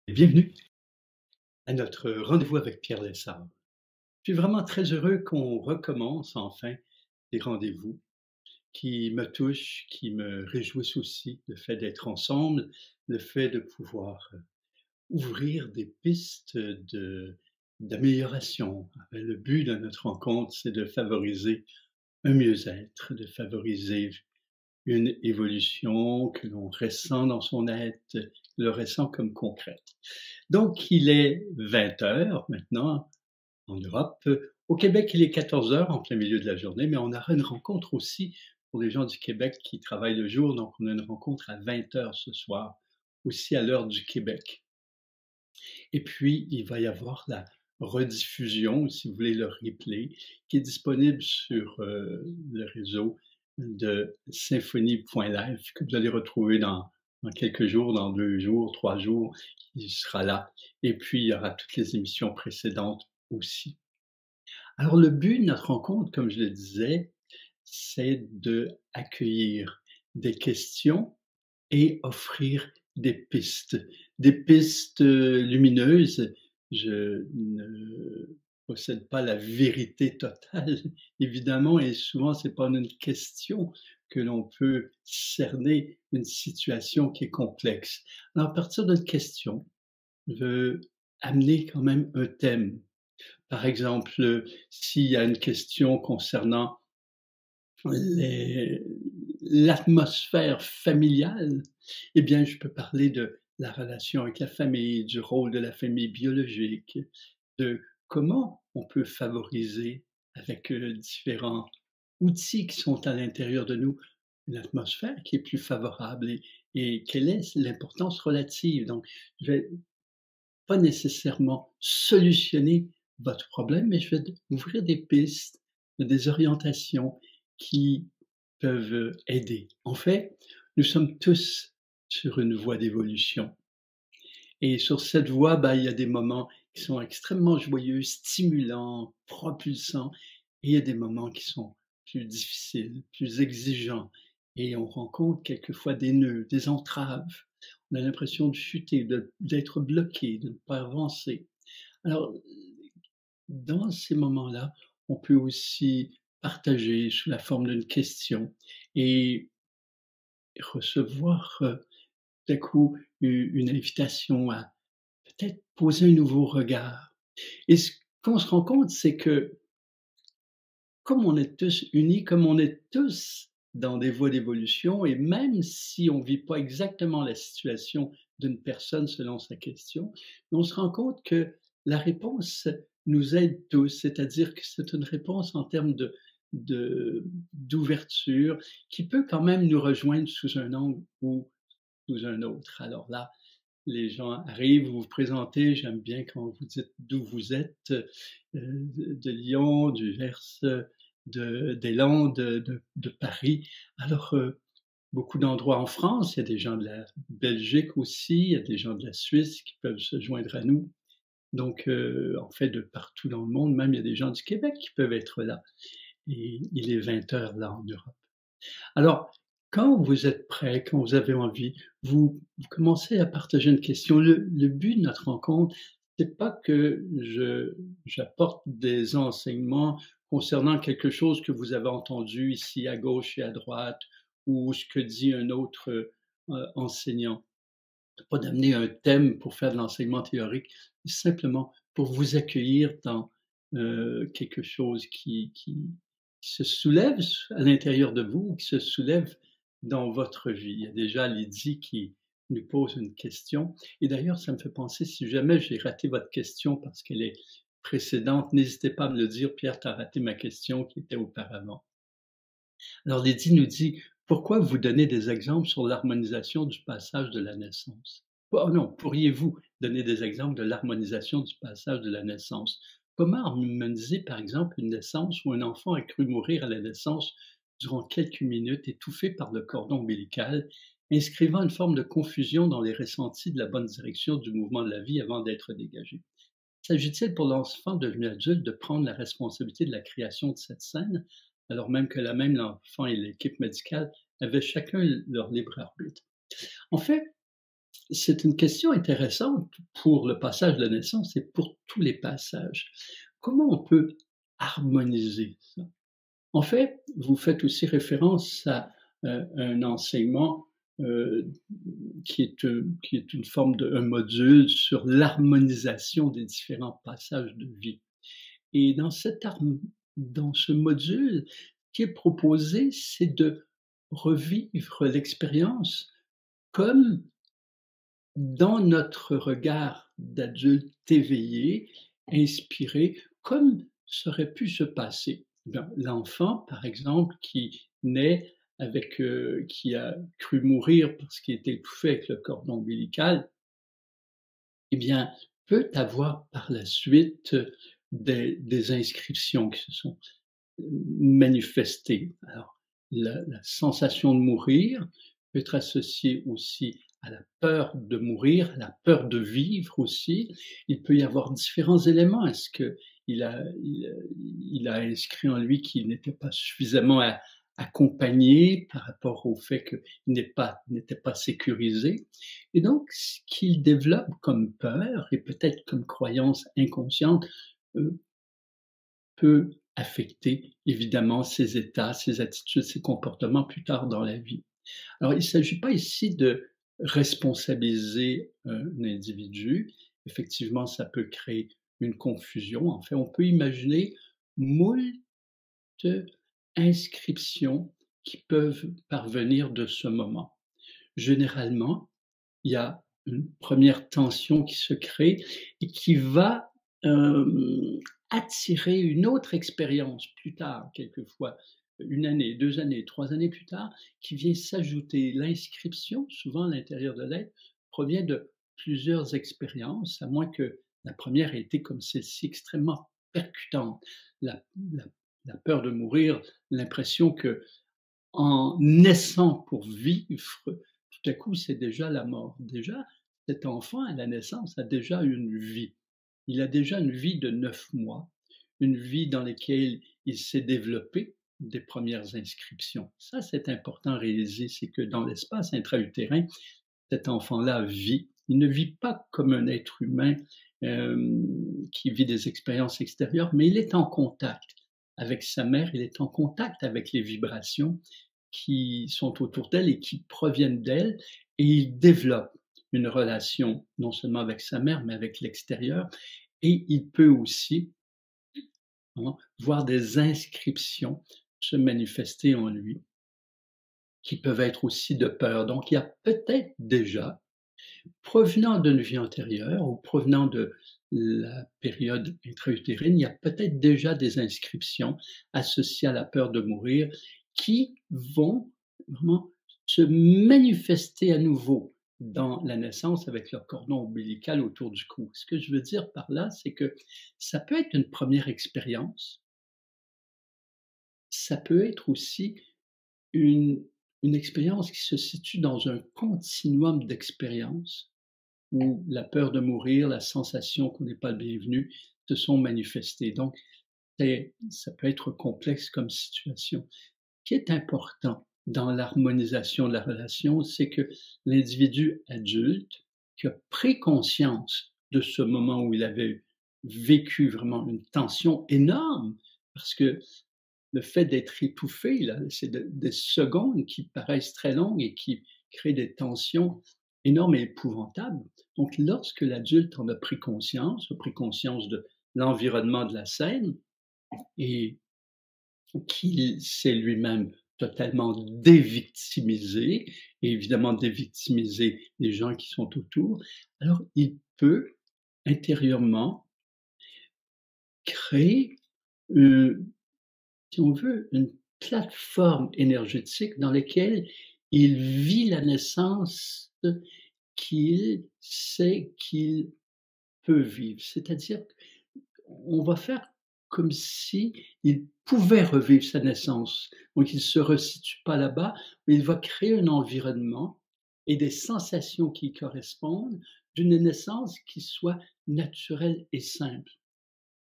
Bienvenue à notre rendez-vous avec Pierre Lessard. Je suis vraiment très heureux qu'on recommence enfin des rendez-vous qui me touchent, qui me réjouissent aussi, le fait d'être ensemble, le fait de pouvoir ouvrir des pistes d'amélioration. Le but de notre rencontre, c'est de favoriser un mieux-être, de favoriser une évolution que l'on ressent dans son être, le ressent comme concrète. Donc, il est 20 heures maintenant en Europe. Au Québec, il est 14 heures en plein milieu de la journée, mais on aura une rencontre aussi pour les gens du Québec qui travaillent le jour. Donc, on a une rencontre à 20 heures ce soir, aussi à l'heure du Québec. Et puis, il va y avoir la rediffusion, si vous voulez, le replay, qui est disponible sur le réseau de symphonie.live, que vous allez retrouver dans quelques jours, dans 2 jours, 3 jours, il sera là. Et puis, il y aura toutes les émissions précédentes aussi. Alors, le but de notre rencontre, comme je le disais, c'est d'accueillir des questions et offrir des pistes lumineuses. Je ne possède pas la vérité totale, évidemment, et souvent, c'est pas en une question que l'on peut cerner une situation qui est complexe. Alors, à partir d'une question, je veux amener quand même un thème. Par exemple, s'il y a une question concernant les l'atmosphère familiale, eh bien, je peux parler de la relation avec la famille, du rôle de la famille biologique, de comment on peut favoriser avec, différents outils qui sont à l'intérieur de nous, une atmosphère qui est plus favorable et quelle est l'importance relative. Donc, je vais pas nécessairement solutionner votre problème, mais je vais ouvrir des pistes, des orientations qui peuvent aider. En fait, nous sommes tous sur une voie d'évolution et sur cette voie, il y a des moments qui sont extrêmement joyeux, stimulants, propulsants et il y a des moments qui sont plus difficiles, plus exigeants et on rencontre quelquefois des nœuds, des entraves. On a l'impression de chuter, d'être bloqué, de ne pas avancer. Alors, dans ces moments-là, on peut aussi partager sous la forme d'une question et recevoir, tout à coup une invitation à peut-être poser un nouveau regard. Et ce qu'on se rend compte, c'est que comme on est tous unis, comme on est tous dans des voies d'évolution et même si on vit pas exactement la situation d'une personne selon sa question, on se rend compte que la réponse nous aide tous. C'est-à-dire que c'est une réponse en termes de d'ouverture qui peut quand même nous rejoindre sous un angle ou sous un autre. Alors là, les gens arrivent, vous vous présentez, j'aime bien quand vous dites d'où vous êtes, de Lyon, du Gers, des Landes, de Paris. Alors, beaucoup d'endroits en France, il y a des gens de la Belgique aussi, il y a des gens de la Suisse qui peuvent se joindre à nous. Donc, en fait, de partout dans le monde, même il y a des gens du Québec qui peuvent être là et il est 20 heures là en Europe. Alors, quand vous êtes prêt, quand vous avez envie, vous commencez à partager une question. Le but de notre rencontre, c'est pas que j'apporte des enseignements concernant quelque chose que vous avez entendu ici à gauche et à droite ou ce que dit un autre, enseignant. Pas d'amener un thème pour faire de l'enseignement théorique, simplement pour vous accueillir dans, quelque chose qui se soulève à l'intérieur de vous, qui se soulève dans votre vie. Il y a déjà Lydie qui nous pose une question et d'ailleurs, ça me fait penser, si jamais j'ai raté votre question parce qu'elle est précédente, n'hésitez pas à me le dire: «Pierre, tu as raté ma question qui était auparavant». Alors Lydie nous dit: «Pourquoi vous donnez des exemples sur l'harmonisation du passage de la naissance?» Oh non, pourriez-vous donner des exemples de l'harmonisation du passage de la naissance? Comment harmoniser, par exemple, une naissance où un enfant a cru mourir à la naissance durant quelques minutes, étouffé par le cordon ombilical, inscrivant une forme de confusion dans les ressentis de la bonne direction du mouvement de la vie avant d'être dégagé? S'agit-il pour l'enfant devenu adulte de prendre la responsabilité de la création de cette scène, alors même que l'enfant et l'équipe médicale avaient chacun leur libre arbitre? En fait, C'est une question intéressante pour le passage de la naissance et pour tous les passages. Comment on peut harmoniser ça? En fait, vous faites aussi référence à, un enseignement, heu, qui est une forme de un module sur l'harmonisation des différents passages de vie et dans ce module, ce qui est proposé, c'est de revivre l'expérience comme dans notre regard d'adulte éveillé, inspiré, comme ça aurait pu se passer. Ben, l'enfant, par exemple, qui naît qui a cru mourir parce qu'il était étouffé avec le cordon ombilical, eh bien, peut avoir par la suite des inscriptions qui se sont manifester. Alors, la sensation de mourir peut être associée aussi à la peur de mourir, à la peur de vivre aussi. Il peut y avoir différents éléments. Est-ce qu'il a il a inscrit en lui qu'il n'était pas suffisamment accompagné par rapport au fait qu'il n'était pas sécurisé? Et donc ce qu'il développe comme peur et peut-être comme croyance inconsciente, heu, peut affecter évidemment ses états, ses attitudes, ses comportements plus tard dans la vie. Alors il ne s'agit pas ici de responsabiliser un individu. Effectivement, ça peut créer une confusion. En fait, on peut imaginer moult inscriptions qui peuvent parvenir de ce moment. Généralement, il y a une première tension qui se crée et qui va, attirer une autre expérience plus tard, quelquefois, 1 année, 2 années, 3 années plus tard, qui vient s'ajouter. L'inscription, souvent à l'intérieur de l'être, provient de plusieurs expériences, à moins que la première ait été comme celle-ci extrêmement percutante. La la la peur de mourir, l'impression que en naissant pour vivre, tout à coup, c'est déjà la mort. Déjà, cet enfant à la naissance a déjà une vie. Il a déjà une vie de 9 mois, une vie dans laquelle il s'est développé des premières inscriptions. Ça, c'est important à réaliser, c'est que dans l'espace intra-utérin, cet enfant-là vit. Il ne vit pas comme un être humain, qui vit des expériences extérieures, mais il est en contact avec sa mère, il est en contact avec les vibrations qui sont autour d'elle et qui proviennent d'elle, et il développe une relation non seulement avec sa mère, mais avec l'extérieur, et il peut aussi, hein, voir des inscriptions se manifester en lui, qui peuvent être aussi de peur. Donc il y a peut-être déjà, provenant d'une vie antérieure ou provenant de la période intra-utérine, il y a peut-être déjà des inscriptions associées à la peur de mourir qui vont vraiment se manifester à nouveau dans la naissance avec leur cordon ombilical autour du cou. Ce que je veux dire par là, c'est que ça peut être une première expérience, ça peut être aussi une une expérience qui se situe dans un continuum d'expériences où la peur de mourir, la sensation qu'on n'est pas le bienvenu se sont manifestées. Donc, ça peut être complexe comme situation. Ce qui est important dans l'harmonisation de la relation, c'est que l'individu adulte qui a pris conscience de ce moment où il avait vécu vraiment une tension énorme, parce que le fait d'être étouffé, là, c'est des secondes qui paraissent très longues et qui créent des tensions énormes et épouvantables. Donc, lorsque l'adulte en a pris conscience de l'environnement de la scène et qu'il s'est lui-même totalement dévictimisé et évidemment dévictimisé les gens qui sont autour, alors il peut intérieurement créer, heu, si on veut, une plateforme énergétique dans laquelle il vit la naissance qu'il sait qu'il peut vivre. C'est-à-dire qu'on va faire comme si il pouvait revivre sa naissance. Donc il ne se resitue pas là-bas, mais il va créer un environnement et des sensations qui correspondent d'une naissance qui soit naturelle et simple.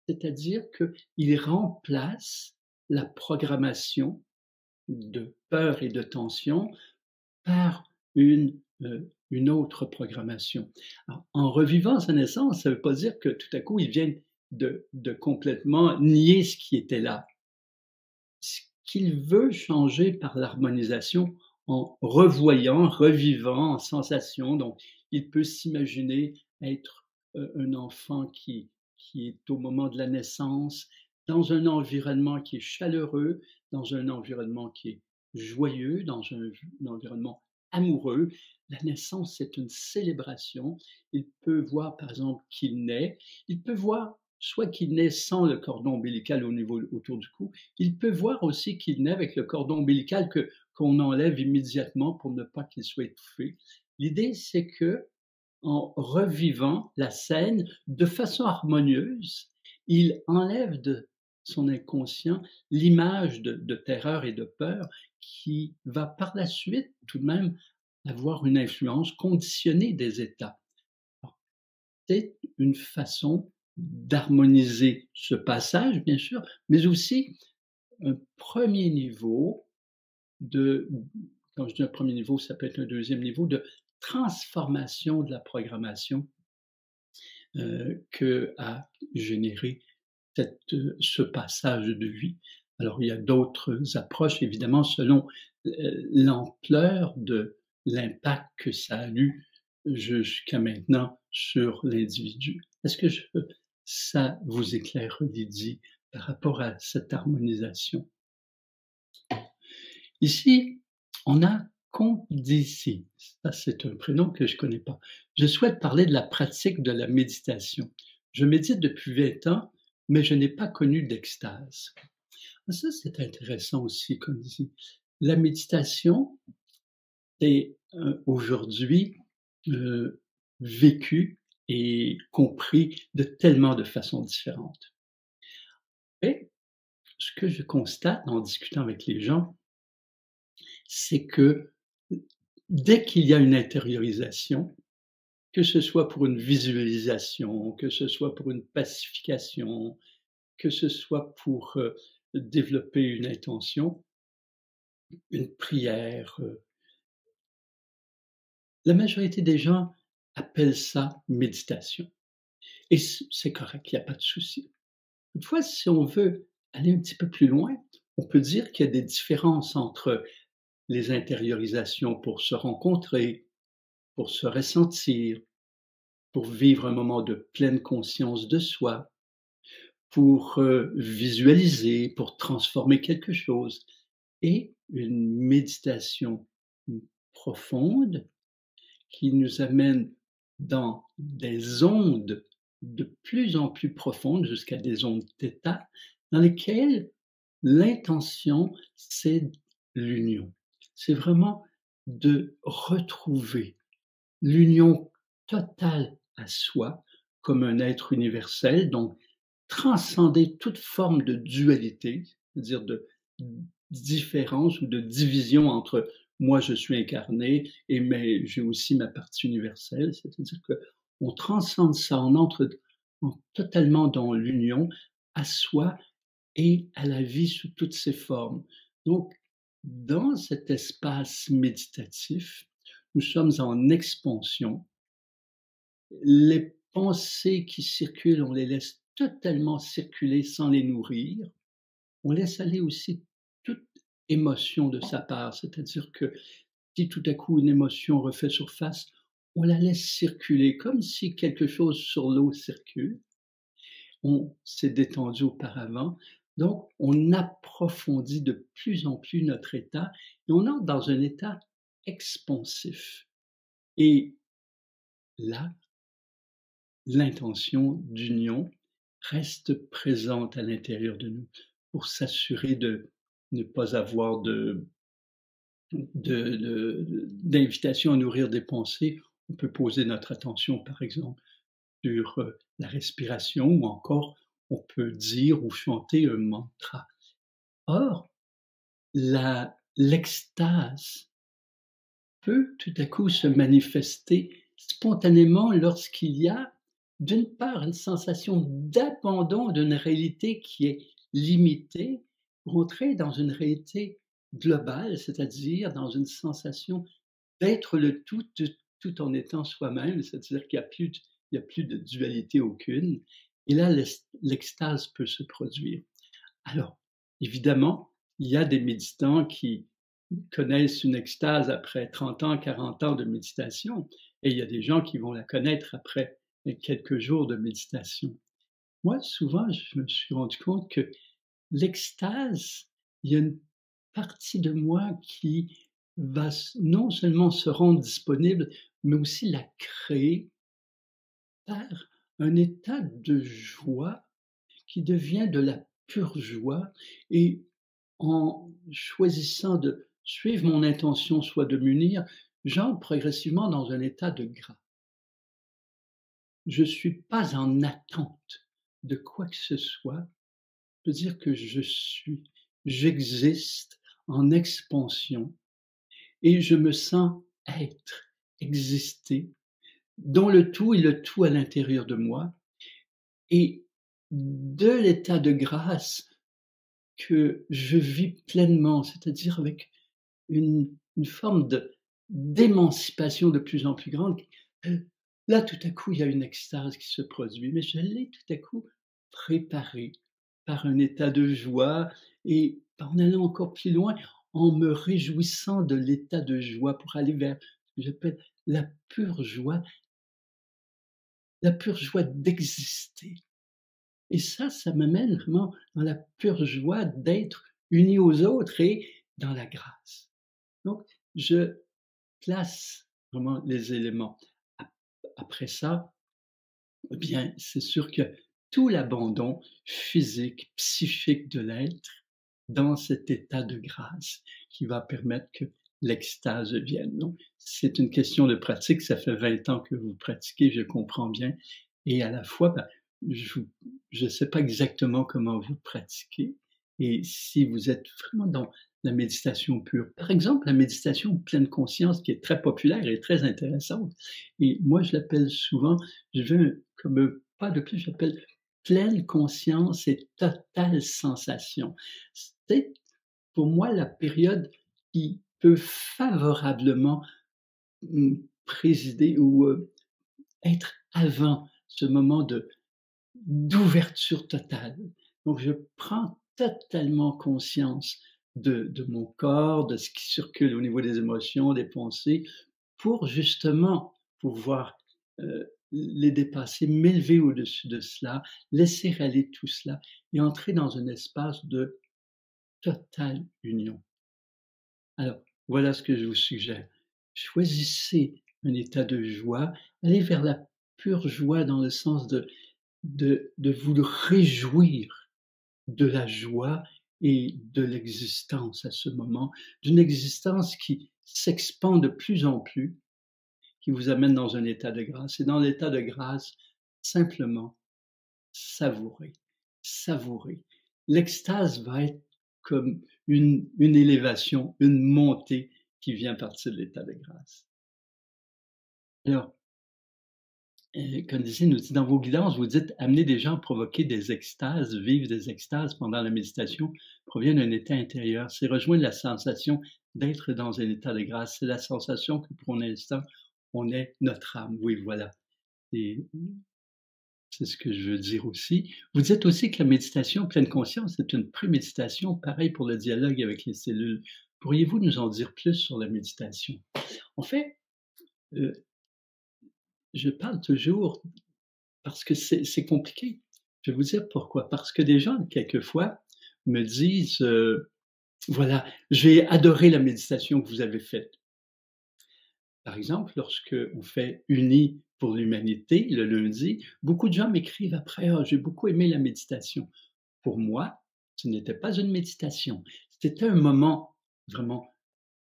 C'est-à-dire qu'il remplace la programmation de peur et de tension par une une autre programmation. Alors, en revivant sa naissance, ça ne veut pas dire que tout à coup, ils viennent de complètement nier ce qui était là. Ce qu'il veut changer par l'harmonisation en revoyant, revivant en sensation, donc il peut s'imaginer être, un enfant qui est au moment de la naissance, dans un environnement qui est chaleureux, dans un environnement qui est joyeux, dans un environnement amoureux. La naissance, c'est une célébration. Il peut voir, par exemple, qu'il naît. Il peut voir soit qu'il naît sans le cordon ombilical au niveau autour du cou, il peut voir aussi qu'il naît avec le cordon ombilical qu'on enlève immédiatement pour ne pas qu'il soit étouffé. L'idée, c'est que en revivant la scène de façon harmonieuse, il enlève de son inconscient l'image de terreur et de peur qui va par la suite tout de même avoir une influence conditionnée des états. C'est une façon d'harmoniser ce passage, bien sûr, mais aussi un premier niveau de, quand je dis un premier niveau, ça peut être un deuxième niveau de transformation de la programmation que a généré ce passage de vie. Alors, il y a d'autres approches, évidemment, selon l'ampleur de l'impact que ça a eu jusqu'à maintenant sur l'individu. Est-ce que ça vous éclaire, Lydie, par rapport à cette harmonisation? Ici, on a Condici. Ça, c'est un prénom que je ne connais pas. Je souhaite parler de la pratique de la méditation. Je médite depuis 20 ans, mais je n'ai pas connu d'extase. Ça, c'est intéressant aussi, Condici. La méditation est aujourd'hui vécue et compris de tellement de façons différentes. Et ce que je constate en discutant avec les gens, c'est que dès qu'il y a une intériorisation, que ce soit pour une visualisation, que ce soit pour une pacification, que ce soit pour développer une intention, une prière, la majorité des gens appellent ça méditation. Et c'est correct, il n'y a pas de souci. Toutefois, si on veut aller un petit peu plus loin, on peut dire qu'il y a des différences entre les intériorisations pour se rencontrer, pour se ressentir, pour vivre un moment de pleine conscience de soi, pour visualiser, pour transformer quelque chose, et une méditation profonde qui nous amène dans des ondes de plus en plus profondes, jusqu'à des ondes θ, dans lesquelles l'intention, c'est l'union. C'est vraiment de retrouver l'union totale à soi comme un être universel, donc transcender toute forme de dualité, c'est-à-dire de différence ou de division entre moi je suis incarné et mais j'ai aussi ma partie universelle, c'est-à-dire qu'on transcende ça, on entre totalement dans l'union à soi et à la vie sous toutes ses formes. Donc, dans cet espace méditatif, nous sommes en expansion. Les pensées qui circulent, on les laisse totalement circuler sans les nourrir. On laisse aller aussi toute émotion de sa part, c'est-à-dire que si tout à coup une émotion refait surface, on la laisse circuler comme si quelque chose sur l'eau circule. On s'est détendu auparavant, donc on approfondit de plus en plus notre état et on entre dans un état expansif. Et là, l'intention d'union reste présente à l'intérieur de nous pour s'assurer de ne pas avoir d'invitation à nourrir des pensées. On peut poser notre attention, par exemple, sur la respiration ou encore on peut dire ou chanter un mantra. Or, l'extase peut tout à coup se manifester spontanément lorsqu'il y a, d'une part, une sensation d'abandon d'une réalité qui est limitée pour entrer dans une réalité globale, c'est-à-dire dans une sensation d'être le tout en étant soi-même, c'est-à-dire qu'il y a plus de dualité aucune et là l'extase peut se produire. Alors, évidemment, il y a des méditants qui connaissent une extase après 30 ans, 40 ans de méditation et il y a des gens qui vont la connaître après quelques jours de méditation. Moi, souvent, je me suis rendu compte que l'extase, il y a une partie de moi qui va non seulement se rendre disponible, mais aussi la créer par un état de joie qui devient de la pure joie et en choisissant de suivre mon intention, soit de m'unir, j'entre progressivement dans un état de grâce. Je suis pas en attente de quoi que ce soit. Je peux dire que je suis, j'existe en expansion et je me sens être, exister, dans le tout et le tout à l'intérieur de moi et de l'état de grâce que je vis pleinement, c'est-à-dire avec une forme d'émancipation de plus en plus grande. Là, tout à coup, il y a une extase qui se produit, mais je l'ai tout à coup préparée par un état de joie et en allant encore plus loin, en me réjouissant de l'état de joie pour aller vers ce que j'appelle la pure joie d'exister. Et ça m'amène vraiment dans la pure joie d'être uni aux autres et dans la grâce. Donc, je place vraiment les éléments. Après ça, eh bien, c'est sûr que tout l'abandon physique, psychique de l'être dans cet état de grâce qui va permettre que l'extase vienne. Donc, c'est une question de pratique. Ça fait 20 ans que vous pratiquez, je comprends bien. Et à la fois, je ne sais pas exactement comment vous pratiquez et si vous êtes vraiment dans la méditation pure. Par exemple, la méditation pleine conscience qui est très populaire et très intéressante. Et moi, je l'appelle souvent, je veux comme pas de plus, j'appelle pleine conscience et totale sensation. C'est pour moi la période qui peut favorablement présider ou être avant ce moment d'ouverture totale. Donc je prends totalement conscience de mon corps, de ce qui circule au niveau des émotions, des pensées, pour justement pouvoir les dépasser, m'élever au-dessus de cela, laisser aller tout cela et entrer dans un espace de totale union. Alors, voilà ce que je vous suggère. Choisissez un état de joie, allez vers la pure joie dans le sens de vous réjouir de la joie et de l'existence à ce moment, d'une existence qui s'expand de plus en plus, qui vous amène dans un état de grâce. Et dans l'état de grâce, simplement savourer, savourer. L'extase va être comme une élévation, une montée qui vient partir de l'état de grâce. Alors, Candice nous dit, dans vos guidances, vous dites amener des gens à provoquer des extases, vivre des extases pendant la méditation provient d'un état intérieur. C'est rejoindre la sensation d'être dans un état de grâce. C'est la sensation que pour un instant, on est notre âme. Oui, voilà. Et c'est ce que je veux dire aussi. Vous dites aussi que la méditation pleine conscience est une préméditation, pareil pour le dialogue avec les cellules. Pourriez-vous nous en dire plus sur la méditation? En fait, euh, je parle toujours parce que c'est compliqué. Je vais vous dire pourquoi. Parce que des gens, quelquefois, me disent, voilà, j'ai adoré la méditation que vous avez faite. Par exemple, lorsque on fait Unis pour l'humanité le lundi, beaucoup de gens m'écrivent après: «Ah, j'ai beaucoup aimé la méditation». Pour moi, ce n'était pas une méditation. C'était un moment vraiment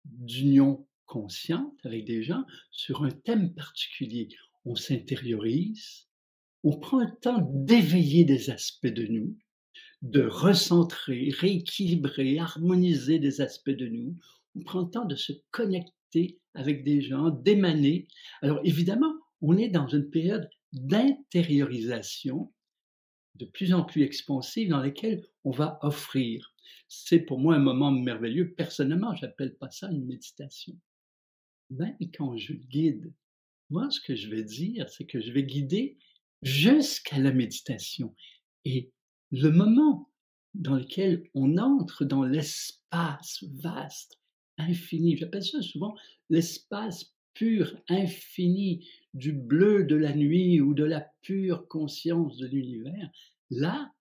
d'union consciente avec des gens sur un thème particulier. On s'intériorise, on prend le temps d'éveiller des aspects de nous, de recentrer, rééquilibrer, harmoniser des aspects de nous. On prend le temps de se connecter avec des gens, d'émaner. Alors évidemment, on est dans une période d'intériorisation de plus en plus expansive dans laquelle on va offrir. C'est pour moi un moment merveilleux. Personnellement, j'appelle pas ça une méditation. même quand je guide, moi, ce que je vais dire, c'est que je vais guider jusqu'à la méditation et le moment dans lequel on entre dans l'espace vaste, infini, j'appelle ça souvent l'espace pur, infini, du bleu de la nuit ou de la pure conscience de l'univers. Là,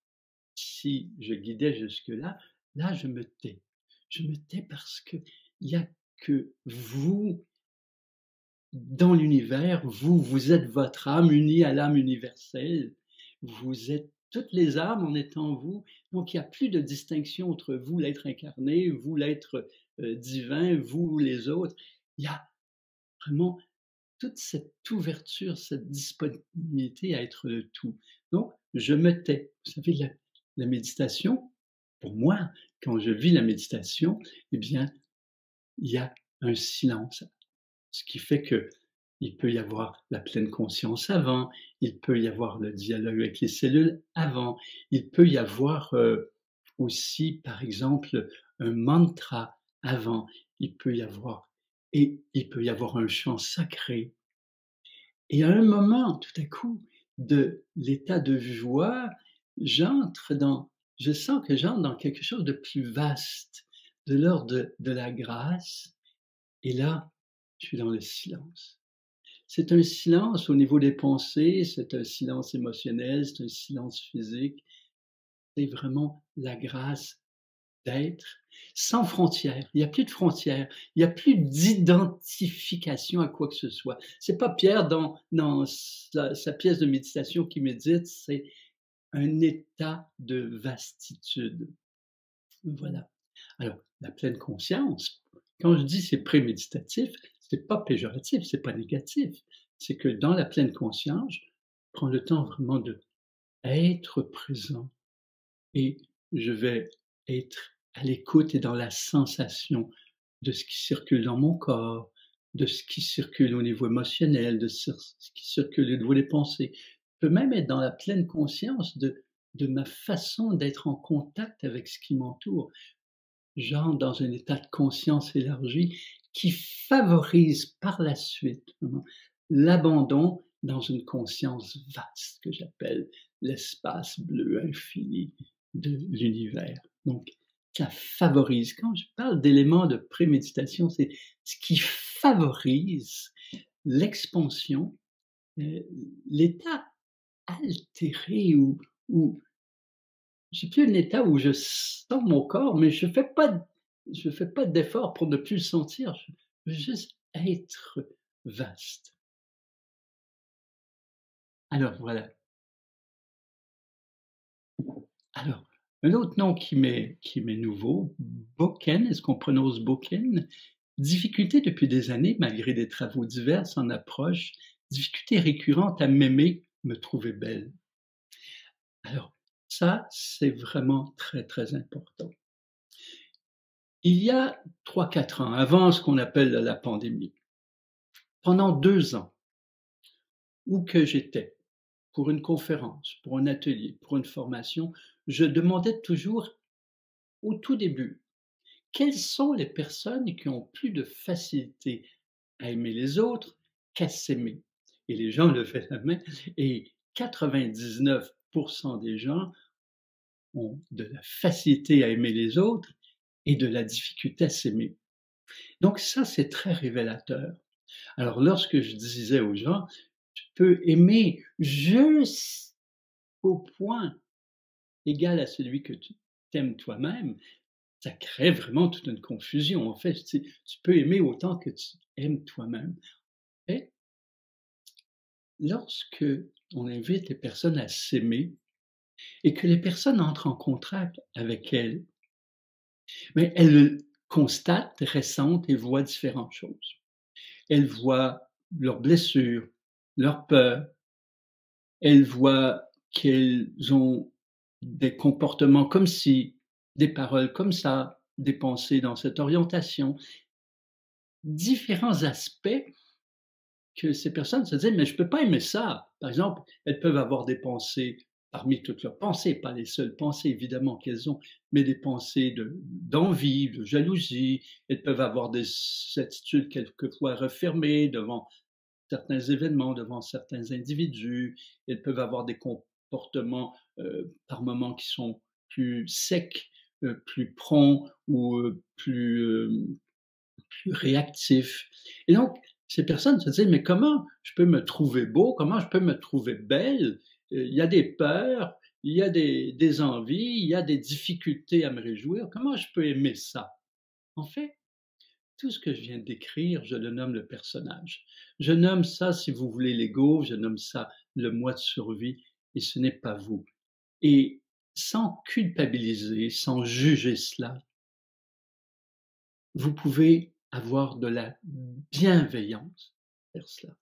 si je guidais jusque-là, là, je me tais. Je me tais parce qu'il y a que vous dans l'univers, vous êtes votre âme unie à l'âme universelle. Vous êtes toutes les âmes en étant vous. Donc, il n'y a plus de distinction entre vous, l'être incarné, vous, l'être divin, vous, les autres. Il y a vraiment toute cette ouverture, cette disponibilité à être le tout. Donc, je me tais. Vous savez, la méditation, pour moi, quand je vis la méditation, eh bien, il y a un silence. Ce qui fait qu'il peut y avoir la pleine conscience avant, il peut y avoir le dialogue avec les cellules avant, il peut y avoir aussi, par exemple, un mantra avant, il peut y avoir il peut y avoir un chant sacré. Et à un moment, tout à coup, de l'état de joie, je sens que j'entre dans quelque chose de plus vaste, de l'ordre de la grâce. Et là, je suis dans le silence. C'est un silence au niveau des pensées, c'est un silence émotionnel, c'est un silence physique. C'est vraiment la grâce d'être sans frontières. Il n'y a plus de frontières. Il n'y a plus d'identification à quoi que ce soit. C'est pas Pierre dans sa pièce de méditation qui médite, c'est un état de vastitude. Voilà. Alors, la pleine conscience, quand je dis c'est préméditatif, c'est pas péjoratif, c'est pas négatif. C'est que dans la pleine conscience, je prends le temps vraiment de être présent et je vais être à l'écoute et dans la sensation de ce qui circule dans mon corps, de ce qui circule au niveau émotionnel, de ce qui circule au niveau des pensées. Je peux même être dans la pleine conscience de ma façon d'être en contact avec ce qui m'entoure. J'entre dans un état de conscience élargi qui favorise par la suite l'abandon dans une conscience vaste que j'appelle l'espace bleu infini de l'univers. Donc, ça favorise. Quand je parle d'éléments de préméditation, c'est ce qui favorise l'expansion, l'état altéré ou j'ai plus un état où je sens mon corps, mais je fais pas d'effort pour ne plus le sentir. Je veux juste être vaste. Alors voilà. Alors, un autre nom qui m'est nouveau, Boken, est-ce qu'on prononce Boken? Difficulté depuis des années, malgré des travaux divers en approche, difficulté récurrente à m'aimer, me trouver belle. Alors, ça, c'est vraiment très, très important. Il y a 3-4 ans, avant ce qu'on appelle la pandémie, pendant 2 ans, où que j'étais, pour une conférence, pour un atelier, pour une formation, je demandais toujours au tout début, quelles sont les personnes qui ont plus de facilité à aimer les autres qu'à s'aimer? Et les gens levaient la main et 99 des gens ont de la facilité à aimer les autres et de la difficulté à s'aimer. Donc ça, c'est très révélateur. Alors lorsque je disais aux gens: «Tu peux aimer jusqu'au point égal à celui que tu t'aimes toi-même», ça crée vraiment toute une confusion. En fait, tu peux aimer autant que tu aimes toi-même. Et lorsque on invite les personnes à s'aimer et que les personnes entrent en contact avec elles, mais elles constatent, ressentent et voient différentes choses. Elles voient leurs blessures, leurs peurs, elles voient qu'elles ont des comportements comme ci, des paroles comme ça, des pensées dans cette orientation. Différents aspects que ces personnes se disent: «Mais je peux pas aimer ça». Par exemple, elles peuvent avoir des pensées parmi toutes leurs pensées, pas les seules pensées évidemment qu'elles ont, mais des pensées d'envie, de jalousie. Elles peuvent avoir des attitudes quelquefois refermées devant certains événements, devant certains individus. Elles peuvent avoir des comportements par moments qui sont plus secs, plus prompts ou plus réactifs. Et donc, ces personnes se disent, mais comment je peux me trouver beau? Comment je peux me trouver belle? Il y a des peurs, il y a des envies, il y a des difficultés à me réjouir. Comment je peux aimer ça? En fait, tout ce que je viens de décrire, je le nomme le personnage. Je nomme ça, si vous voulez, l'ego, je nomme ça le moi de survie, et ce n'est pas vous. Et sans culpabiliser, sans juger cela, vous pouvez avoir de la bienveillance vers cela.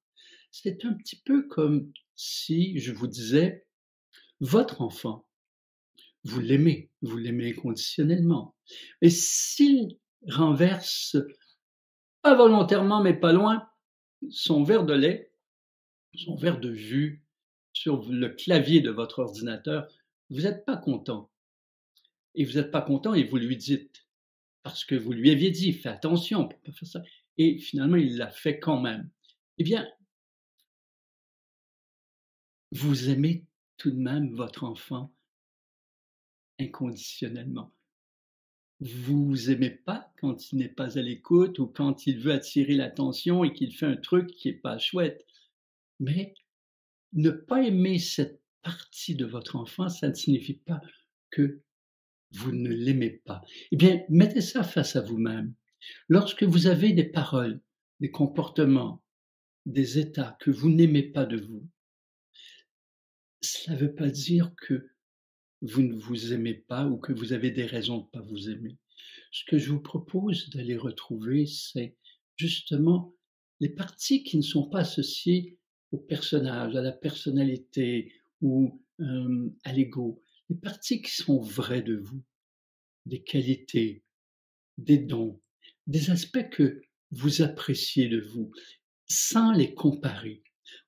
C'est un petit peu comme si je vous disais, votre enfant, vous l'aimez inconditionnellement. Et s'il renverse, pas volontairement, mais pas loin, son verre de lait, son verre de jus sur le clavier de votre ordinateur, vous n'êtes pas content. Et vous n'êtes pas content et vous lui dites, parce que vous lui aviez dit, fais attention pour pas faire ça. Et finalement, il l'a fait quand même. Eh bien, vous aimez tout de même votre enfant inconditionnellement. Vous aimez pas quand il n'est pas à l'écoute ou quand il veut attirer l'attention et qu'il fait un truc qui est pas chouette. Mais ne pas aimer cette partie de votre enfant, ça ne signifie pas que vous ne l'aimez pas. Eh bien, mettez ça face à vous-même. Lorsque vous avez des paroles, des comportements, des états que vous n'aimez pas de vous, cela ne veut pas dire que vous ne vous aimez pas ou que vous avez des raisons de ne pas vous aimer. Ce que je vous propose d'aller retrouver, c'est justement les parties qui ne sont pas associées au personnage, à la personnalité ou à l'ego. Les parties qui sont vraies de vous, des qualités, des dons, des aspects que vous appréciez de vous, sans les comparer.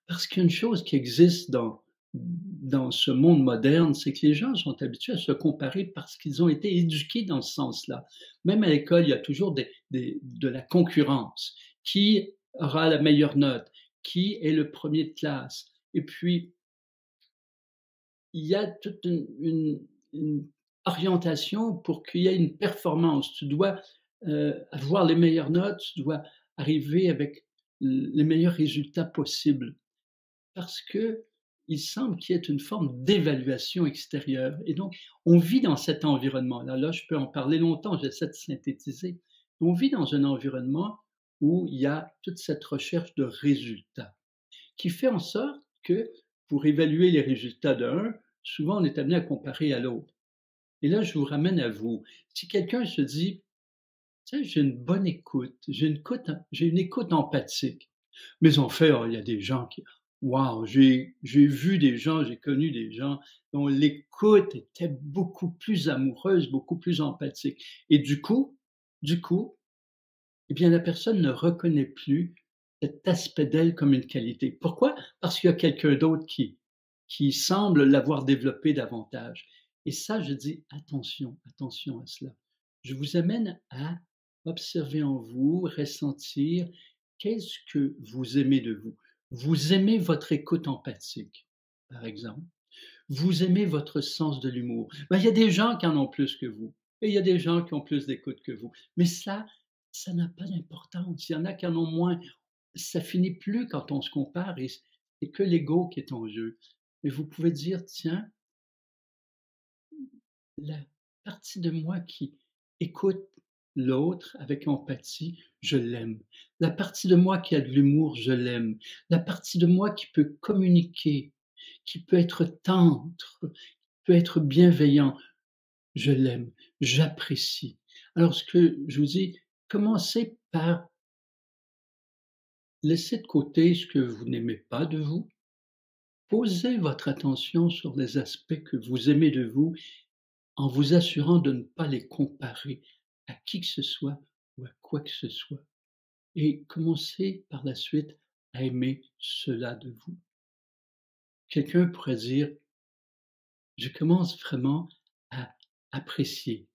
Parce qu'une chose qui existe dans ce monde moderne, c'est que les gens sont habitués à se comparer parce qu'ils ont été éduqués dans ce sens-là. Même à l'école, il y a toujours de la concurrence. Qui aura la meilleure note? Qui est le premier de classe? Et puis, il y a toute une orientation pour qu'il y ait une performance. Tu dois avoir les meilleures notes, tu dois arriver avec les meilleurs résultats possibles. Parce que il semble qu'il y ait une forme d'évaluation extérieure. Et donc, on vit dans cet environnement-là. Là, je peux en parler longtemps, j'essaie de synthétiser. On vit dans un environnement où il y a toute cette recherche de résultats, qui fait en sorte que pour évaluer les résultats d'un, souvent on est amené à comparer à l'autre. Et là, je vous ramène à vous. Si quelqu'un se dit, tu sais, j'ai une bonne écoute, j'ai une écoute empathique. Mais en fait, il y a des gens qui, waouh, j'ai vu des gens, j'ai connu des gens dont l'écoute était beaucoup plus amoureuse, beaucoup plus empathique. Et du coup, eh bien, la personne ne reconnaît plus cet aspect d'elle comme une qualité. Pourquoi? Parce qu'il y a quelqu'un d'autre qui semble l'avoir développé davantage. Et ça, je dis attention, attention à cela. Je vous amène à observer en vous, ressentir qu'est-ce que vous aimez de vous. Vous aimez votre écoute empathique, par exemple. Vous aimez votre sens de l'humour. Ben, il y a des gens qui en ont plus que vous et il y a des gens qui ont plus d'écoute que vous. Mais ça n'a pas d'importance. Il y en a qui en ont moins. Ça finit plus quand on se compare et c'est que l'ego qui est en jeu. Et vous pouvez dire, tiens, la partie de moi qui écoute l'autre avec empathie, je l'aime. La partie de moi qui a de l'humour, je l'aime. La partie de moi qui peut communiquer, qui peut être tendre, qui peut être bienveillant, je l'aime, j'apprécie. Alors ce que je vous dis, commencez par laisser de côté ce que vous n'aimez pas de vous. Posez votre attention sur les aspects que vous aimez de vous en vous assurant de ne pas les comparer à qui que ce soit ou à quoi que ce soit. Et commencez par la suite à aimer cela de vous. Quelqu'un pourrait dire, je commence vraiment à apprécier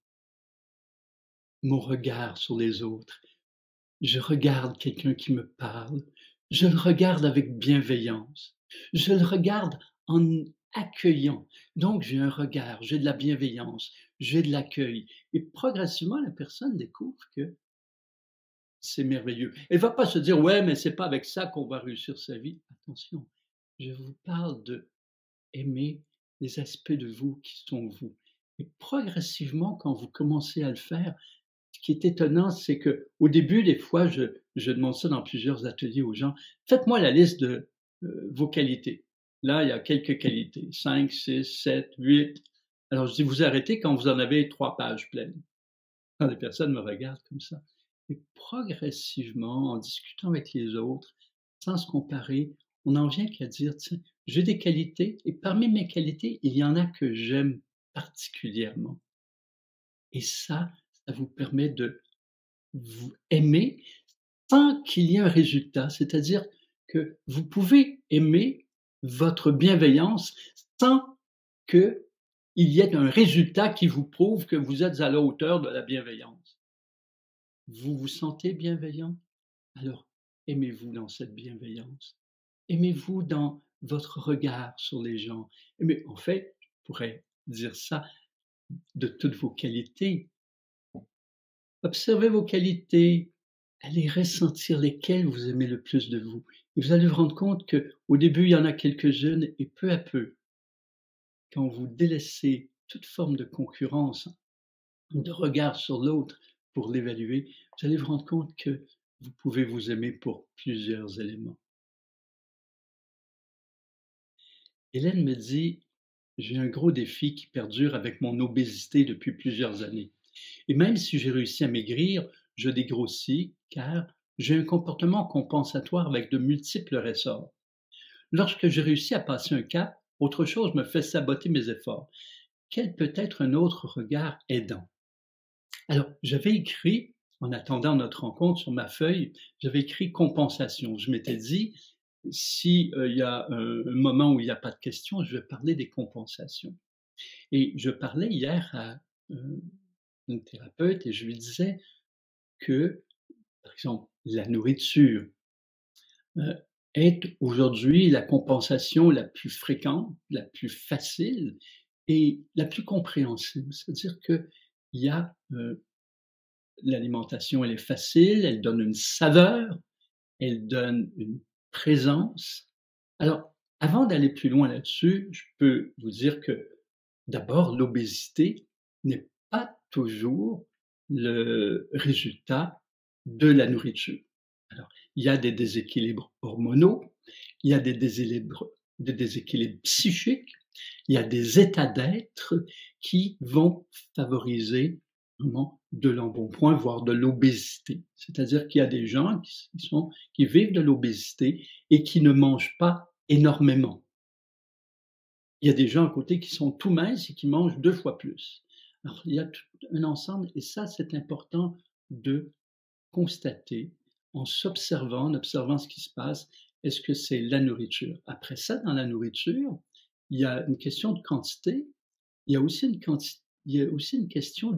mon regard sur les autres. Je regarde quelqu'un qui me parle, je le regarde avec bienveillance, je le regarde en accueillant. Donc j'ai un regard, j'ai de la bienveillance, j'ai de l'accueil et progressivement la personne découvre que c'est merveilleux. Elle va pas se dire: «Ouais, mais c'est pas avec ça qu'on va réussir sa vie». Attention, je vous parle de aimer les aspects de vous qui sont vous et progressivement quand vous commencez à le faire, ce qui est étonnant, c'est qu'au début, des fois, je demande ça dans plusieurs ateliers aux gens: «Faites-moi la liste de, vos qualités». Là, il y a quelques qualités, 5, 6, 7, 8. Alors je dis: «Vous arrêtez quand vous en avez 3 pages pleines». Quand les personnes me regardent comme ça et progressivement, en discutant avec les autres, sans se comparer, on en vient qu'à dire: «Tiens, j'ai des qualités et parmi mes qualités, il y en a que j'aime particulièrement» et ça vous permet de vous aimer sans qu'il y ait un résultat. C'est-à-dire que vous pouvez aimer votre bienveillance sans qu'il y ait un résultat qui vous prouve que vous êtes à la hauteur de la bienveillance. Vous vous sentez bienveillant? Alors aimez-vous dans cette bienveillance. Aimez-vous dans votre regard sur les gens. Mais en fait, je pourrais dire ça de toutes vos qualités. Observez vos qualités, allez ressentir lesquelles vous aimez le plus de vous. Et vous allez vous rendre compte qu'au début, il y en a quelques-unes et peu à peu, quand vous délaissez toute forme de concurrence, de regard sur l'autre pour l'évaluer, vous allez vous rendre compte que vous pouvez vous aimer pour plusieurs éléments. Hélène me dit: «J'ai un gros défi qui perdure avec mon obésité depuis plusieurs années. Et même si j'ai réussi à maigrir, je dégrossis car j'ai un comportement compensatoire avec de multiples ressorts. Lorsque j'ai réussi à passer un cap, autre chose me fait saboter mes efforts. Quel peut être un autre regard aidant?» Alors, j'avais écrit, en attendant notre rencontre sur ma feuille, j'avais écrit compensation. Je m'étais dit, si il y a un moment où il n'y a pas de questions, je vais parler des compensations. Et je parlais hier à une thérapeute et je lui disais que, par exemple, la nourriture euh, est aujourd'hui la compensation la plus fréquente, la plus facile et la plus compréhensible. C'est-à-dire qu'il y a l'alimentation, elle est facile, elle donne une saveur, elle donne une présence. Alors, avant d'aller plus loin là-dessus, je peux vous dire que d'abord, l'obésité n'est pas toujours le résultat de la nourriture. Alors, il y a des déséquilibres hormonaux, il y a des déséquilibres psychiques, il y a des états d'être qui vont favoriser vraiment de l'embonpoint, voire de l'obésité. C'est-à-dire qu'il y a des gens qui vivent de l'obésité et qui ne mangent pas énormément. Il y a des gens à côté qui sont tout minces et qui mangent 2 fois plus. Alors, il y a tout un ensemble et ça, c'est important de constater en s'observant, en observant ce qui se passe. Est-ce que c'est la nourriture? Après ça, dans la nourriture, il y a une question de quantité. Il y a aussi il y a aussi une question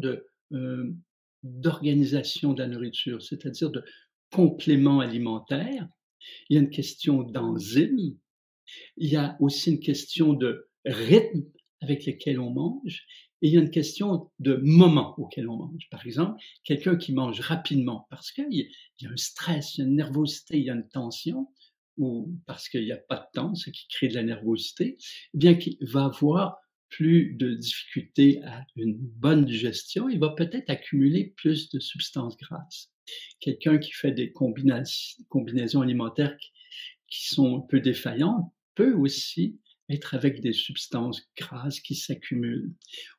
d'organisation de la nourriture, c'est-à-dire de compléments alimentaires. Il y a une question d'enzymes. Il y a aussi une question de rythme avec lequel on mange et il y a une question de moment auquel on mange. Par exemple, quelqu'un qui mange rapidement parce qu'il y a un stress, il y a une nervosité, il y a une tension ou parce qu'il n'y a pas de temps, ce qui crée de la nervosité, eh bien qu'il va avoir plus de difficultés à une bonne digestion, il va peut-être accumuler plus de substances grasses. Quelqu'un qui fait des combinaisons alimentaires qui sont un peu défaillantes peut aussi être avec des substances grasses qui s'accumulent.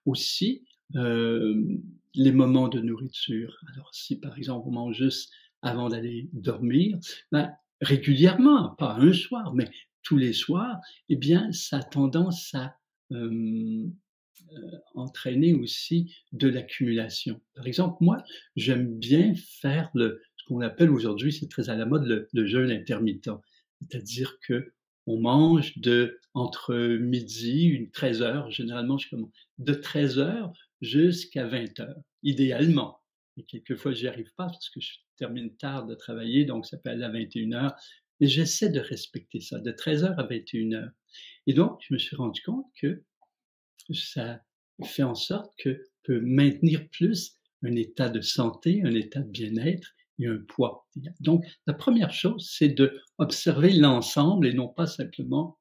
Aussi, les moments de nourriture. Alors si par exemple on mange juste avant d'aller dormir, ben, régulièrement, pas un soir, mais tous les soirs, eh bien ça a tendance à, hem, entraîner aussi de l'accumulation. Par exemple, moi, j'aime bien faire ce qu'on appelle aujourd'hui, c'est très à la mode, le jeûne intermittent. C'est-à-dire que On mange entre midi, une 13 heures, généralement je commence de 13 heures jusqu'à 20 heures, idéalement. Et quelquefois j'y arrive pas parce que je termine tard de travailler, donc ça peut aller à 21 heures. Mais j'essaie de respecter ça, de 13 heures à 21 heures. Et donc je me suis rendu compte que ça fait en sorte que peut maintenir plus un état de santé, un état de bien-être et un poids. Donc, la première chose, c'est d'observer l'ensemble et non pas simplement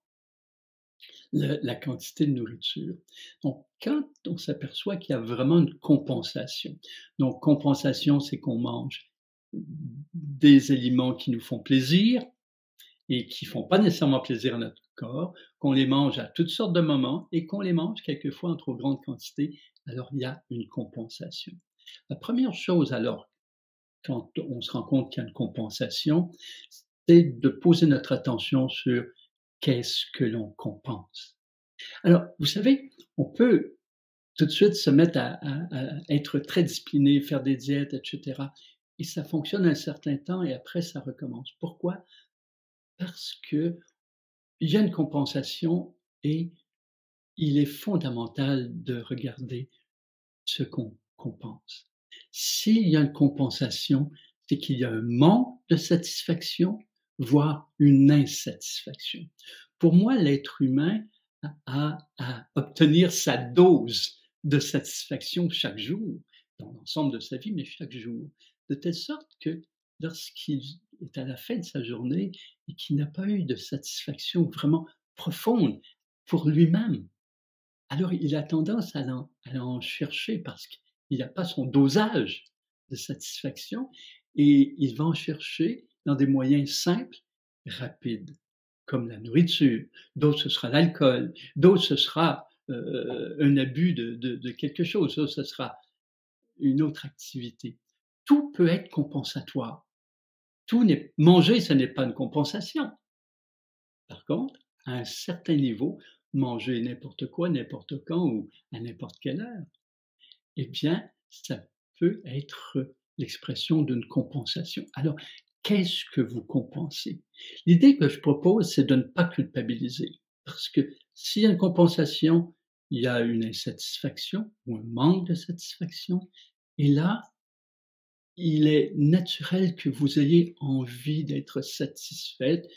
la quantité de nourriture. Donc, quand on s'aperçoit qu'il y a vraiment une compensation, donc compensation, c'est qu'on mange des aliments qui nous font plaisir, et qui font pas nécessairement plaisir à notre corps, qu'on les mange à toutes sortes de moments et qu'on les mange quelquefois en trop grande quantité, alors il y a une compensation. La première chose alors, quand on se rend compte qu'il y a une compensation, c'est de poser notre attention sur qu'est-ce que l'on compense. Alors, vous savez, on peut tout de suite se mettre à être très discipliné, faire des diètes, etc. Et ça fonctionne un certain temps et après ça recommence. Pourquoi? Parce que il y a une compensation et il est fondamental de regarder ce qu'on compense. S'il y a une compensation, c'est qu'il y a un manque de satisfaction, voire une insatisfaction. Pour moi, l'être humain a à obtenir sa dose de satisfaction chaque jour, dans l'ensemble de sa vie, mais chaque jour, de telle sorte que lorsqu'il est à la fin de sa journée et qu'il n'a pas eu de satisfaction vraiment profonde pour lui-même, alors il a tendance à en chercher parce qu'il n'a pas son dosage de satisfaction et il va en chercher dans des moyens simples, rapides, comme la nourriture. D'autres, ce sera l'alcool. D'autres, ce sera un abus de quelque chose. D'autres, ce sera une autre activité. Tout peut être compensatoire. Manger, ce n'est pas une compensation. Par contre, à un certain niveau, manger n'importe quoi, n'importe quand ou à n'importe quelle heure, eh bien, ça peut être l'expression d'une compensation. Alors, qu'est-ce que vous compensez? L'idée que je propose, c'est de ne pas culpabiliser. Parce que s'il y a une compensation, il y a une insatisfaction ou un manque de satisfaction. Et là, il est naturel que vous ayez envie d'être satisfaite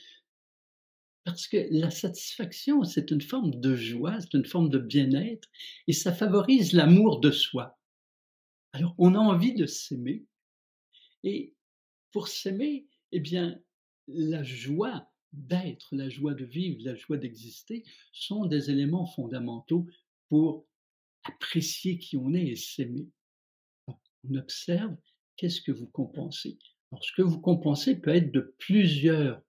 parce que la satisfaction, c'est une forme de joie, c'est une forme de bien-être et ça favorise l'amour de soi. Alors, on a envie de s'aimer et pour s'aimer, eh bien, la joie d'être, la joie de vivre, la joie d'exister sont des éléments fondamentaux pour apprécier qui on est et s'aimer. On observe qu'est-ce que vous compensez. Alors, ce que vous compensez peut être de plusieurs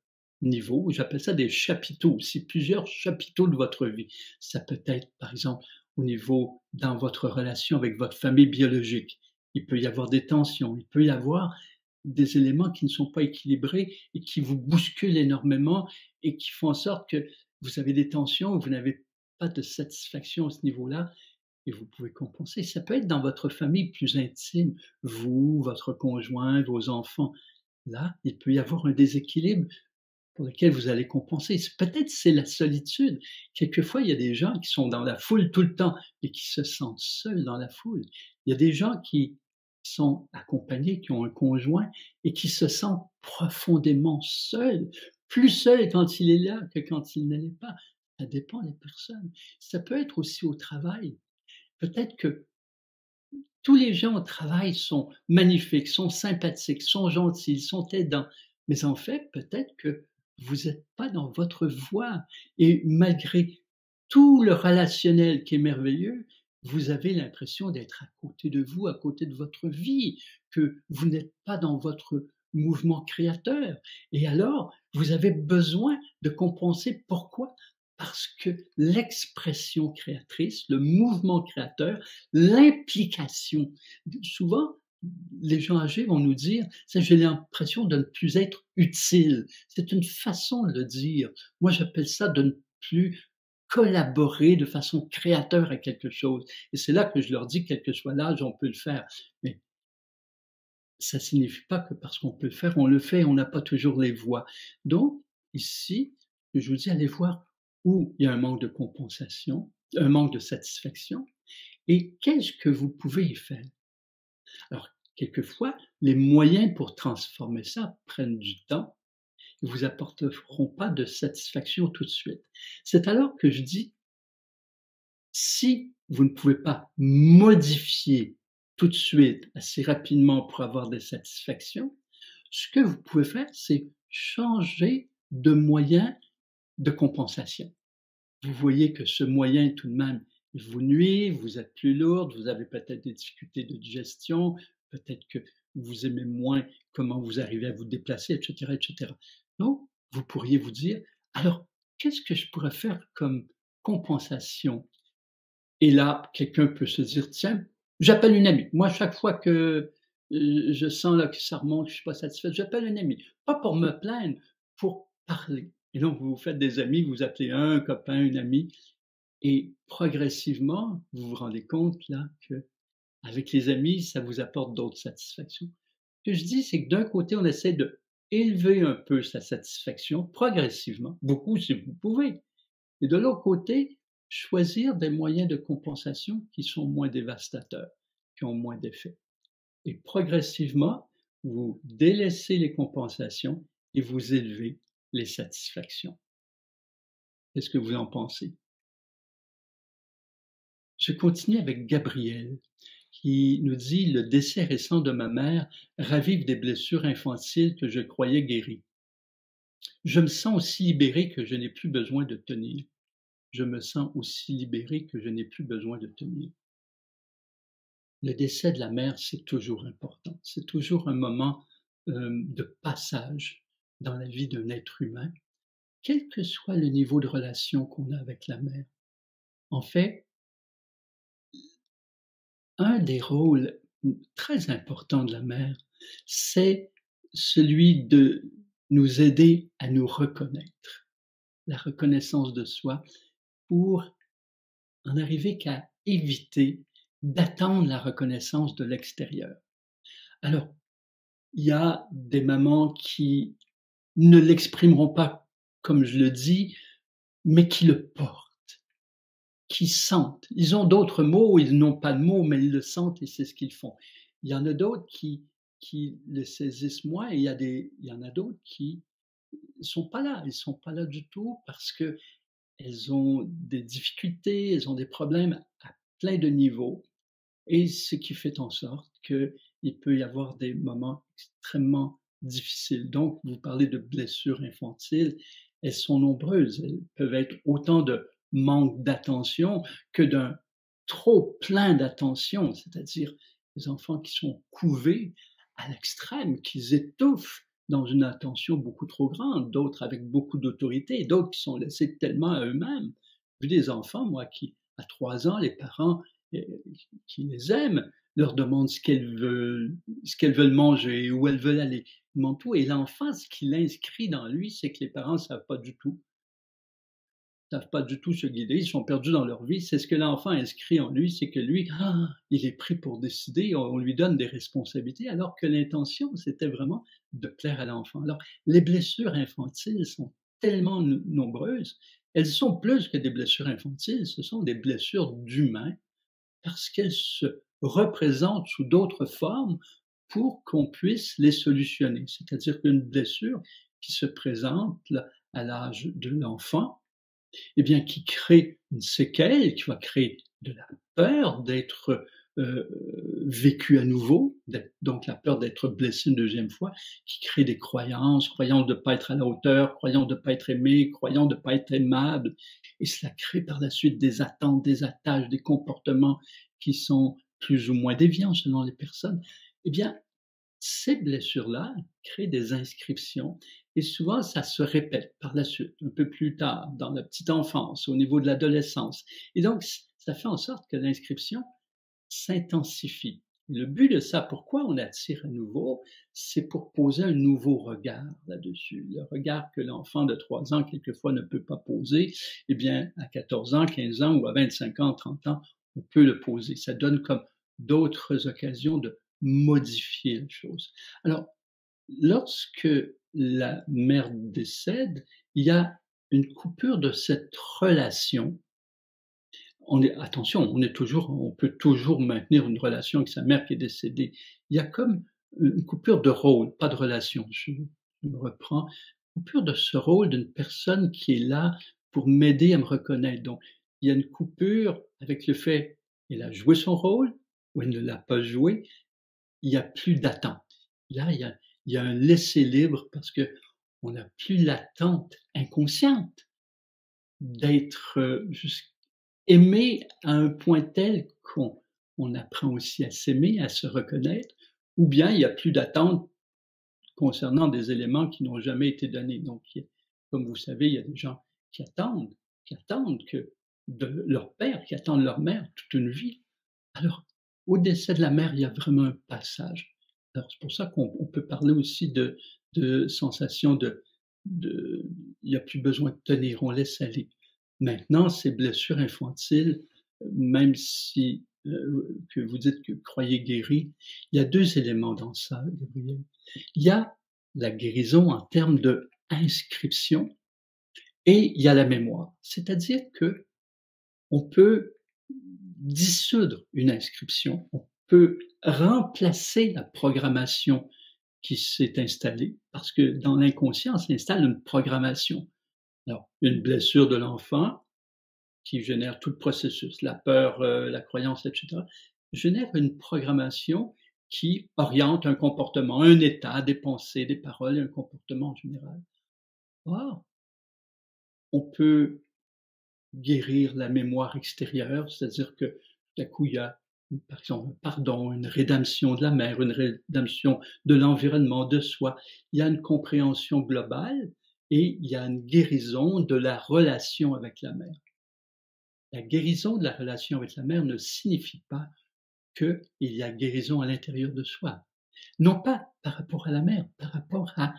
niveaux. J'appelle ça des chapiteaux aussi, plusieurs chapiteaux de votre vie. Ça peut être, par exemple, au niveau dans votre relation avec votre famille biologique. Il peut y avoir des tensions, il peut y avoir des éléments qui ne sont pas équilibrés et qui vous bousculent énormément et qui font en sorte que vous avez des tensions, vous n'avez pas de satisfaction à ce niveau-là et vous pouvez compenser. Ça peut être dans votre famille plus intime, vous, votre conjoint, vos enfants. Là, il peut y avoir un déséquilibre pour lequel vous allez compenser. Peut-être c'est la solitude. Quelquefois, il y a des gens qui sont dans la foule tout le temps et qui se sentent seuls dans la foule. Il y a des gens qui sont accompagnés, qui ont un conjoint et qui se sentent profondément seuls, plus seuls quand il est là que quand il ne l'est pas. Ça dépend des personnes. Ça peut être aussi au travail. Peut-être que tous les gens au travail sont magnifiques, sont sympathiques, sont gentils, sont aidants. Mais en fait, peut-être que vous n'êtes pas dans votre voie et malgré tout le relationnel qui est merveilleux, vous avez l'impression d'être à côté de vous, à côté de votre vie, que vous n'êtes pas dans votre mouvement créateur. Et alors, vous avez besoin de compenser. Pourquoi? Parce que l'expression créatrice, le mouvement créateur, l'implication, souvent, les gens âgés vont nous dire: «Ça, j'ai l'impression de ne plus être utile». C'est une façon de le dire. Moi, j'appelle ça de ne plus collaborer de façon créateur à quelque chose et c'est là que je leur dis: «Quel que soit l'âge, on peut le faire». Mais ça signifie pas que parce qu'on peut le faire, on le fait, on n'a pas toujours les voies. Donc ici, que je vous dis, allez voir où il y a un manque de compensation, un manque de satisfaction et qu'est-ce que vous pouvez y faire? Alors, quelquefois, les moyens pour transformer ça prennent du temps et vous apporteront pas de satisfaction tout de suite. C'est alors que je dis, si vous ne pouvez pas modifier tout de suite, assez rapidement pour avoir des satisfactions, ce que vous pouvez faire, c'est changer de moyen de compensation. Vous voyez que ce moyen tout de même, il vous nuit, vous êtes plus lourde, vous avez peut-être des difficultés de digestion, peut-être que vous aimez moins comment vous arrivez à vous déplacer, et cetera, et cetera. Donc, vous pourriez vous dire: «Alors, qu'est-ce que je pourrais faire comme compensation?» Et là, quelqu'un peut se dire: «Tiens, j'appelle une amie». Moi, chaque fois que, je sens là que ça remonte, que je suis pas satisfaite, j'appelle un ami. Pas pour me plaindre, pour parler. Et donc vous vous faites des amis, vous appelez un copain, une amie et progressivement, vous vous rendez compte là qu'avec les amis, ça vous apporte d'autres satisfactions. Ce que je dis, c'est que d'un côté, on essaie d'élever un peu sa satisfaction progressivement, beaucoup si vous pouvez. Et de l'autre côté, choisir des moyens de compensation qui sont moins dévastateurs, qui ont moins d'effet. Et progressivement, vous délaissez les compensations et vous élevez les satisfactions. Qu'est-ce que vous en pensez? Je continue avec Gabriel qui nous dit: «Le décès récent de ma mère ravive des blessures infantiles que je croyais guéries. Je me sens aussi libéré que je n'ai plus besoin de tenir. Je me sens aussi libéré que je n'ai plus besoin de tenir.» Le décès de la mère, c'est toujours important. C'est toujours un moment, de passage dans la vie d'un être humain, quel que soit le niveau de relation qu'on a avec la mère. En fait, un des rôles, très importants de la mère, c'est celui de nous aider à nous reconnaître. La reconnaissance de soi pour en arriver qu'à éviter d'attendre la reconnaissance de l'extérieur. Alors, il y a des mamans qui ne l'exprimeront pas comme je le dis, mais qui le portent, qui sentent. Ils ont d'autres mots, ils n'ont pas de mots, mais ils le sentent et c'est ce qu'ils font. Il y en a d'autres qui le saisissent moins et il y en a d'autres qui sont pas là. Ils sont pas là du tout parce qu'elles ont des difficultés, elles ont des problèmes à plein de niveaux et ce qui fait en sorte qu'il peut y avoir des moments extrêmement difficiles. Donc, vous parlez de blessures infantiles, elles sont nombreuses. Elles peuvent être autant de manque d'attention que d'un trop plein d'attention, c'est-à-dire des enfants qui sont couvés à l'extrême, qu'ils étouffent dans une attention beaucoup trop grande, d'autres avec beaucoup d'autorité, d'autres qui sont laissés tellement à eux-mêmes. J'ai vu des enfants, moi, qui, à 3 ans, les parents qui les aiment, leur demandent ce qu'elles veulent manger, où elles veulent aller. Ils demandent tout et l'enfant, ce qu'il inscrit dans lui, c'est que les parents savent pas du tout se guider, ils sont perdus dans leur vie. C'est ce que l'enfant inscrit en lui, c'est que lui, il est pris pour décider, on lui donne des responsabilités, alors que l'intention, c'était vraiment de plaire à l'enfant. Alors, les blessures infantiles sont tellement nombreuses, elles sont plus que des blessures infantiles, ce sont des blessures d'humains parce qu'elles se représentent sous d'autres formes pour qu'on puisse les solutionner. C'est-à-dire qu'une blessure qui se présente à l'âge de l'enfant, eh bien, qui crée une séquelle, qui va créer de la peur d'être vécu à nouveau, donc la peur d'être blessé une deuxième fois, qui crée des croyances, croyances de ne pas être à la hauteur, croyances de ne pas être aimé, croyances de ne pas être aimable. Et cela crée par la suite des attentes, des attaches, des comportements qui sont plus ou moins déviants selon les personnes. Eh bien, ces blessures-là créent des inscriptions et souvent ça se répète par la suite, un peu plus tard, dans la petite enfance, au niveau de l'adolescence. Et donc, ça fait en sorte que l'inscription s'intensifie. Le but de ça, pourquoi on attire à nouveau, c'est pour poser un nouveau regard là-dessus. Le regard que l'enfant de 3 ans, quelquefois, ne peut pas poser, eh bien, à 14 ans, 15 ans ou à 25 ans, 30 ans, on peut le poser. Ça donne comme d'autres occasions de modifier les choses. Alors, lorsque la mère décède, il y a une coupure de cette relation. Attention, on peut toujours maintenir une relation avec sa mère qui est décédée. Il y a comme une coupure de rôle, pas de relation, je me reprends. Coupure de ce rôle d'une personne qui est là pour m'aider à me reconnaître. Donc, il y a une coupure avec le fait qu'elle a joué son rôle ou elle ne l'a pas joué. Il y a plus d'attente. Là, il y a un laisser libre parce qu'on n'a plus l'attente inconsciente d'être, juste aimé à un point tel qu'on apprend aussi à s'aimer, à se reconnaître, ou bien il y a plus d'attente concernant des éléments qui n'ont jamais été donnés. Donc comme vous savez, il y a des gens qui attendent que de leur père, qui attendent leur mère toute une vie. Alors, au décès de la mère, il y a vraiment un passage. Alors c'est pour ça qu'on peut parler aussi de sensation de il y a plus besoin de tenir, on laisse aller. Maintenant, ces blessures infantiles, même si, que vous dites que vous croyez guéries, il y a 2 éléments dans ça, Gabriel. Il y a la guérison en termes d'inscription et il y a la mémoire. C'est-à-dire qu'on peut dissoudre une inscription, on peut remplacer la programmation qui s'est installée, parce que dans l'inconscient s'installe une programmation. Alors, une blessure de l'enfant qui génère tout le processus, la peur, la croyance, etc., génère une programmation qui oriente un comportement, un état, des pensées, des paroles et un comportement en général. Or, on peut guérir la mémoire extérieure, c'est-à-dire que tout à coup, il y a, par exemple, un pardon, une rédemption de la mère, une rédemption de l'environnement, de soi. Il y a une compréhension globale et il y a une guérison de la relation avec la mère. La guérison de la relation avec la mère ne signifie pas qu'il y a guérison à l'intérieur de soi. Non pas par rapport à la mère, par rapport à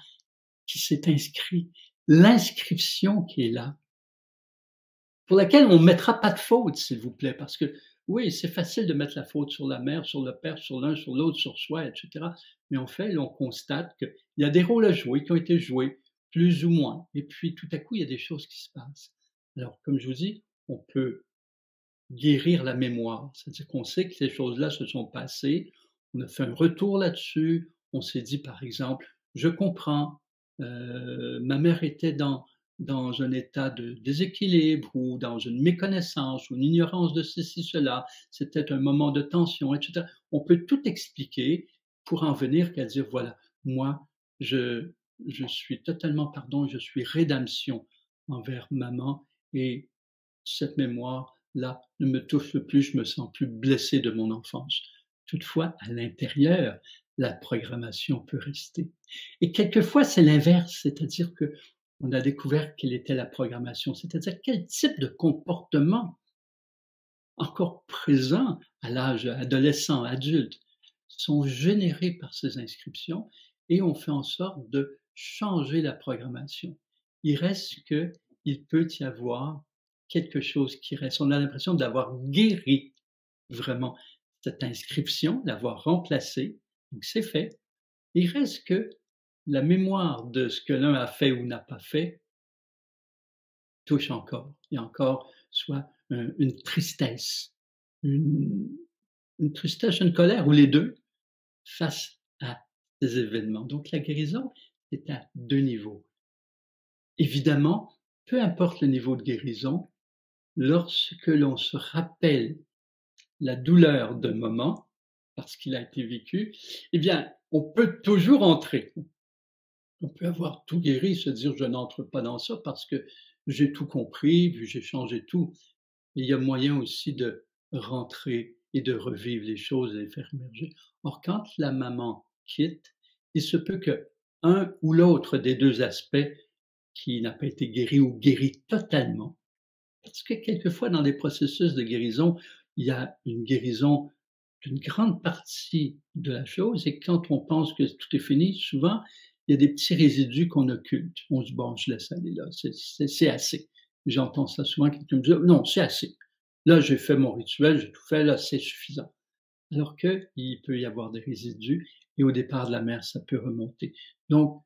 qui s'est inscrit, l'inscription qui est là, pour laquelle on ne mettra pas de faute, s'il vous plaît, parce que oui, c'est facile de mettre la faute sur la mère, sur le père, sur l'un, sur l'autre, sur soi, etc. Mais en fait, on constate qu'il y a des rôles à jouer qui ont été joués, plus ou moins. Et puis, tout à coup, il y a des choses qui se passent. Alors, comme je vous dis, on peut guérir la mémoire, c'est-à-dire qu'on sait que ces choses-là se sont passées, on a fait un retour là-dessus, on s'est dit, par exemple: «Je comprends, ma mère était dans un état de déséquilibre ou dans une méconnaissance ou une ignorance de ceci, cela, c'était un moment de tension», et cetera. On peut tout expliquer pour en venir qu'à dire: «Voilà, moi, je je suis totalement pardon, je suis rédemption envers maman et cette mémoire-là ne me touche plus, je me sens plus blessé de mon enfance». Toutefois, à l'intérieur, la programmation peut rester. Et quelquefois, c'est l'inverse, c'est-à-dire qu'on a découvert quelle était la programmation, c'est-à-dire quel type de comportement encore présents à l'âge adolescent, adulte, sont générés par ces inscriptions et on fait en sorte de changer la programmation. Il reste qu'il peut y avoir quelque chose qui reste. On a l'impression d'avoir guéri vraiment cette inscription, l'avoir remplacée, donc c'est fait. Il reste que la mémoire de ce que l'un a fait ou n'a pas fait touche encore. Il y a encore soit une tristesse, une une tristesse, une colère ou les 2 face à ces événements. Donc la guérison est à 2 niveaux. Évidemment, peu importe le niveau de guérison, lorsque l'on se rappelle la douleur d'un moment, parce qu'il a été vécu, eh bien, on peut toujours entrer. On peut avoir tout guéri, se dire: «Je n'entre pas dans ça parce que j'ai tout compris, puis j'ai changé tout». Il y a moyen aussi de rentrer et de revivre les choses et les faire émerger. Or, quand la maman quitte, il se peut qu'un ou l'autre des 2 aspects qui n'a pas été guéri ou guéri totalement, parce que quelquefois dans des processus de guérison, il y a une guérison d'une grande partie de la chose et quand on pense que tout est fini, souvent, il y a des petits résidus qu'on occulte. On se dit: «Bon, je laisse aller là, c'est assez». J'entends ça souvent, quelqu'un me dit: «Non, c'est assez. Là, j'ai fait mon rituel, j'ai tout fait, là, c'est suffisant». Alors qu'il peut y avoir des résidus et au départ de la mer, ça peut remonter. Donc,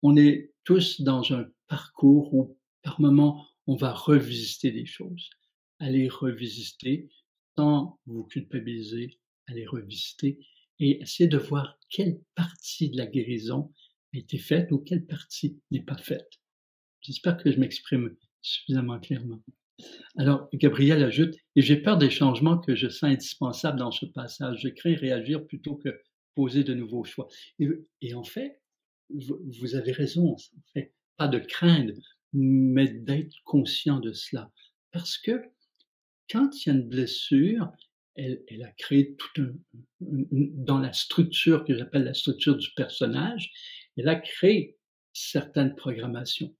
on est tous dans un parcours où par moment, on va revisiter des choses. Allez revisiter sans vous culpabiliser, allez revisiter et essayer de voir quelle partie de la guérison a été faite ou quelle partie n'est pas faite. J'espère que je m'exprime suffisamment clairement. Alors, Gabriel ajoute: «Et j'ai peur des changements que je sens indispensables dans ce passage. Je crains réagir plutôt que poser de nouveaux choix.» Et en fait, vous avez raison, en fait, pas de craindre, mais d'être conscient de cela. Parce que quand il y a une blessure, elle a créé tout dans la structure que j'appelle la structure du personnage, elle a créé certaines programmations.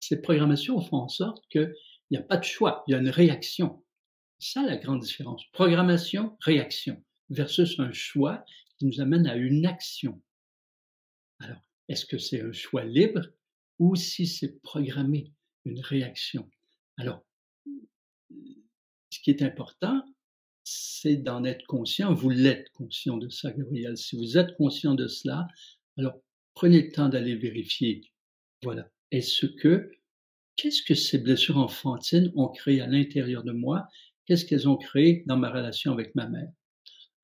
Ces programmations font en sorte qu'il n'y a pas de choix, il y a une réaction. C'est ça la grande différence. Programmation, réaction, versus un choix qui nous amène à une action. Alors, est-ce que c'est un choix libre ou si c'est programmé, une réaction? Alors, ce qui est important, c'est d'en être conscient. Vous l'êtes conscient de ça, Gabriel. Si vous êtes conscient de cela, alors prenez le temps d'aller vérifier. Voilà. Qu'est-ce que ces blessures enfantines ont créé à l'intérieur de moi? Qu'est-ce qu'elles ont créé dans ma relation avec ma mère?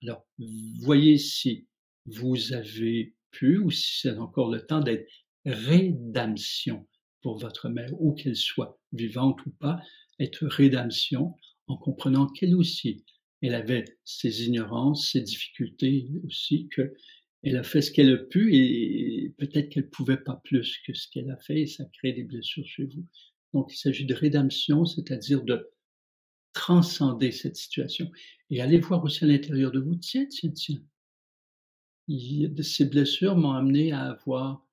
Alors, voyez si vous avez pu ou si c'est encore le temps d'être rédemption pour votre mère, où qu'elle soit, vivante ou pas, être rédemption en comprenant qu'elle aussi, elle avait ses ignorances, ses difficultés aussi, qu'elle a fait ce qu'elle a pu et peut-être qu'elle ne pouvait pas plus que ce qu'elle a fait et ça crée des blessures chez vous. Donc, il s'agit de rédemption, c'est-à-dire de transcender cette situation et aller voir aussi à l'intérieur de vous, tiens, tiens, tiens, ces blessures m'ont amené à avoir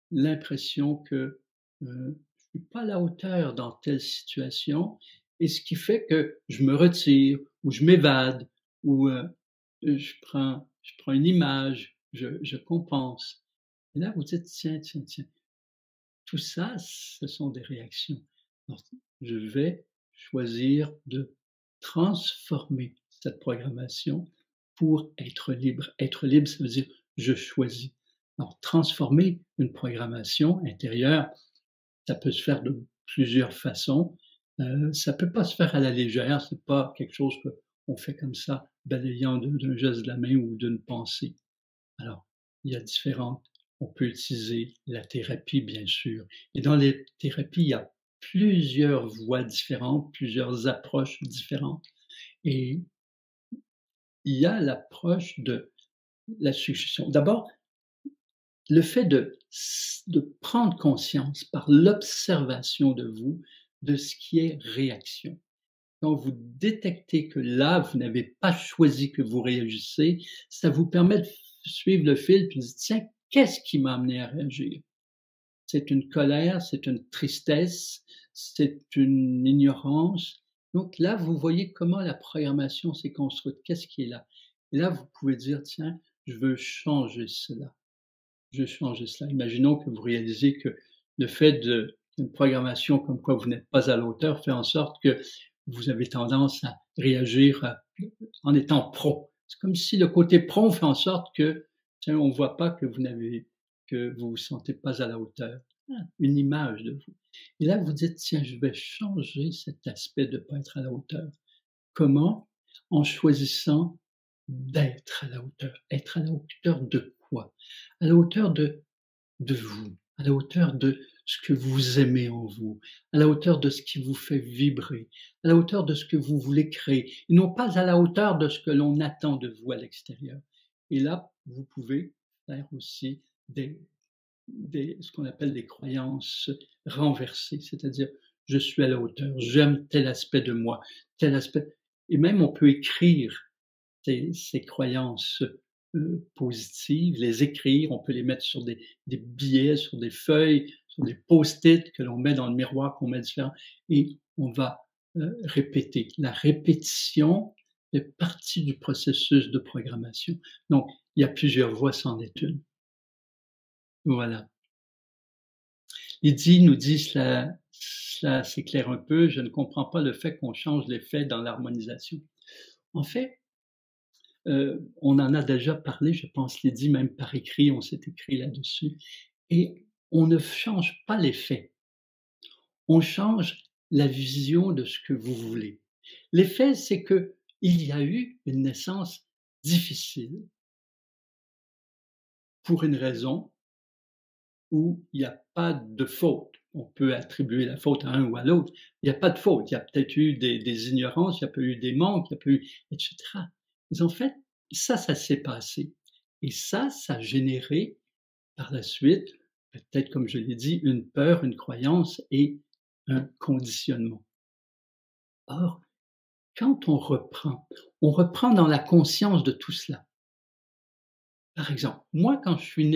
l'impression que je ne suis pas à la hauteur dans telle situation et ce qui fait que je me retire ou je m'évade ou je prends une image, je compense. Et là, vous dites, tiens, tiens, tiens, tout ça, ce sont des réactions. Alors, je vais choisir de transformer cette programmation pour être libre. Être libre, ça veut dire je choisis. Alors, transformer une programmation intérieure, ça peut se faire de plusieurs façons. Ça peut pas se faire à la légère, c'est pas quelque chose qu'on fait comme ça, balayant d'un geste de la main ou d'une pensée. Alors, il y a différentes on peut utiliser la thérapie, bien sûr. Et dans les thérapies, il y a plusieurs voies différentes, plusieurs approches différentes. Et il y a l'approche de la suggestion. D'abord, le fait de prendre conscience par l'observation de vous de ce qui est réaction. Quand vous détectez que là, vous n'avez pas choisi que vous réagissez, ça vous permet de suivre le fil puis de dire, tiens, qu'est-ce qui m'a amené à réagir? C'est une colère, c'est une tristesse, c'est une ignorance. Donc là, vous voyez comment la programmation s'est construite. Qu'est-ce qui est là? Et là, vous pouvez dire, tiens, je veux changer cela. Je veux changer cela. Imaginons que vous réalisez que le fait d'une programmation comme quoi vous n'êtes pas à la hauteur fait en sorte que vous avez tendance à réagir en étant pro. C'est comme si le côté pro fait en sorte que, tiens, on ne voit pas que vous vous sentez pas à la hauteur. Une image de vous. Et là, vous dites, tiens, je vais changer cet aspect de ne pas être à la hauteur. Comment? En choisissant d'être à la hauteur. Être à la hauteur de quoi? À la hauteur de vous, à la hauteur de ce que vous aimez en vous, à la hauteur de ce qui vous fait vibrer, à la hauteur de ce que vous voulez créer, et non pas à la hauteur de ce que l'on attend de vous à l'extérieur. Et là, vous pouvez faire aussi ce qu'on appelle des croyances renversées, c'est-à-dire je suis à la hauteur, j'aime tel aspect de moi, tel aspect, et même on peut écrire ces croyances positives, les écrire, on peut les mettre sur des billets, sur des feuilles, sur des post-it que l'on met dans le miroir, qu'on met différent, et on va répéter. La répétition fait partie du processus de programmation. Donc, il y a plusieurs voies, c'en est une. Voilà. Lydie nous dit cela s'éclaire un peu, je ne comprends pas le fait qu'on change les faits dans l'harmonisation. En fait, on en a déjà parlé, je pense, Lydie, même par écrit, on s'est écrit là-dessus. Et on ne change pas les faits. on change la vision de ce que vous voulez. L'effet, c'est qu'il y a eu une naissance difficile pour une raison où il n'y a pas de faute. On peut attribuer la faute à un ou à l'autre. Il n'y a pas de faute. Il y a peut-être eu des ignorances, il y a peut-être eu des manques, il y a peut-être eu, etc. Mais en fait, ça s'est passé. Et ça a généré par la suite, peut-être comme je l'ai dit, une peur, une croyance et un conditionnement. Or, quand on reprend dans la conscience de tout cela. Par exemple, moi, quand je suis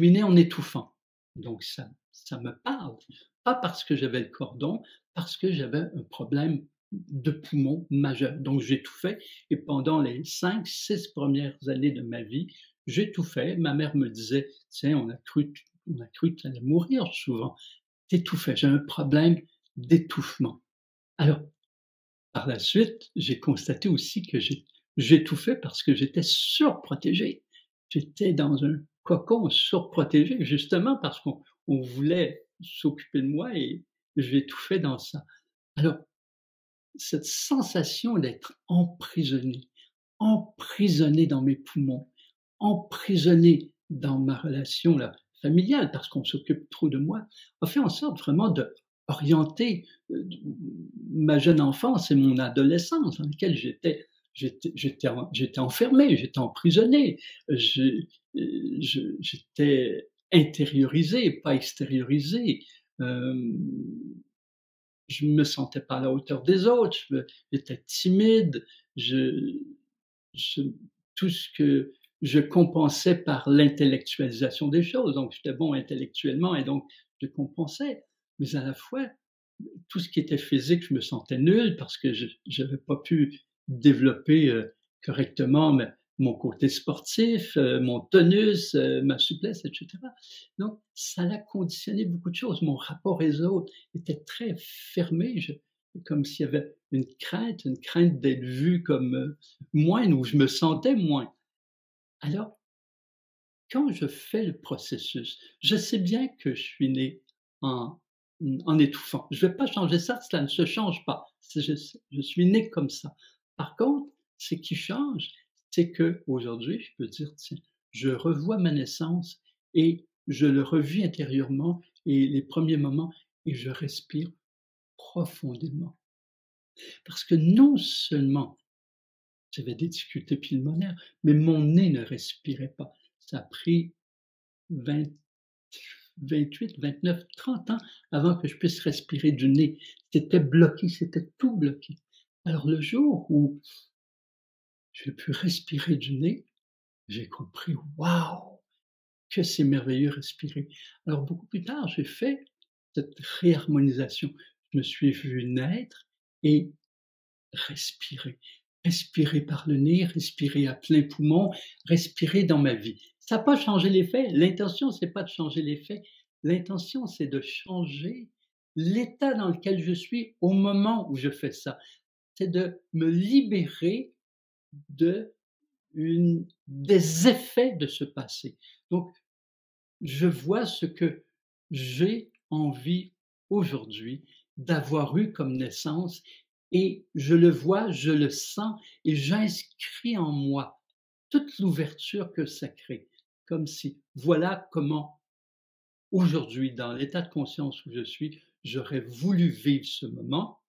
né en étouffant. Donc ça me parle. Pas parce que j'avais le cordon, parce que j'avais un problème de poumon majeur. Donc j'étouffais et pendant les 5, 6 premières années de ma vie, j'étouffais. Ma mère me disait: «Tiens, on a cru que tu allais mourir souvent. Tu étouffais». J'ai un problème d'étouffement. Alors, par la suite, j'ai constaté aussi que j'étouffais parce que j'étais surprotégé. J'étais dans un cocon surprotégé, justement parce qu'on voulait s'occuper de moi et j'étouffais dans ça. Alors, cette sensation d'être emprisonné dans mes poumons, emprisonné dans ma relation là, familiale, parce qu'on s'occupe trop de moi, a fait en sorte vraiment d'orienter ma jeune enfance et mon adolescence dans laquelle j'étais enfermé, j'étais emprisonné, j'étais intériorisé, pas extériorisé. Euh, je me sentais pas à la hauteur des autres, j'étais timide, je, je, tout ce que je compensais par l'intellectualisation des choses. Donc, j'étais bon intellectuellement et donc je compensais. Mais à la fois, tout ce qui était physique, je me sentais nul parce que je n'avais pas pu développer correctement mon côté sportif, mon tonus, ma souplesse, etc. Donc, ça l'a conditionné beaucoup de choses. Mon rapport aux autres était très fermé, comme s'il y avait une crainte d'être vu comme moindre, ou je me sentais moins. Alors, quand je fais le processus, je sais bien que je suis né en, en étouffant. Je ne vais pas changer ça, cela ne se change pas. Je suis né comme ça. Par contre, ce qui change, c'est qu'aujourd'hui, je peux dire, tiens, je revois ma naissance et je le revis intérieurement et les premiers moments et je respire profondément. Parce que non seulement j'avais des difficultés pulmonaires, mais mon nez ne respirait pas. Ça a pris 20, 28, 29, 30 ans avant que je puisse respirer du nez. C'était bloqué, c'était tout bloqué. Alors le jour où j'ai pu respirer du nez, j'ai compris, waouh, que c'est merveilleux respirer. Alors beaucoup plus tard, j'ai fait cette réharmonisation. Je me suis vu naître et respirer. Respirer par le nez, respirer à plein poumon, respirer dans ma vie. Ça n'a pas changé les faits. L'intention, c'est pas de changer les faits. L'intention, c'est de changer l'état dans lequel je suis au moment où je fais ça. C'est de me libérer de des effets de ce passé. Donc, je vois ce que j'ai envie aujourd'hui d'avoir eu comme naissance et je le vois, je le sens et j'inscris en moi toute l'ouverture que ça crée. Comme si, voilà comment aujourd'hui, dans l'état de conscience où je suis, j'aurais voulu vivre ce moment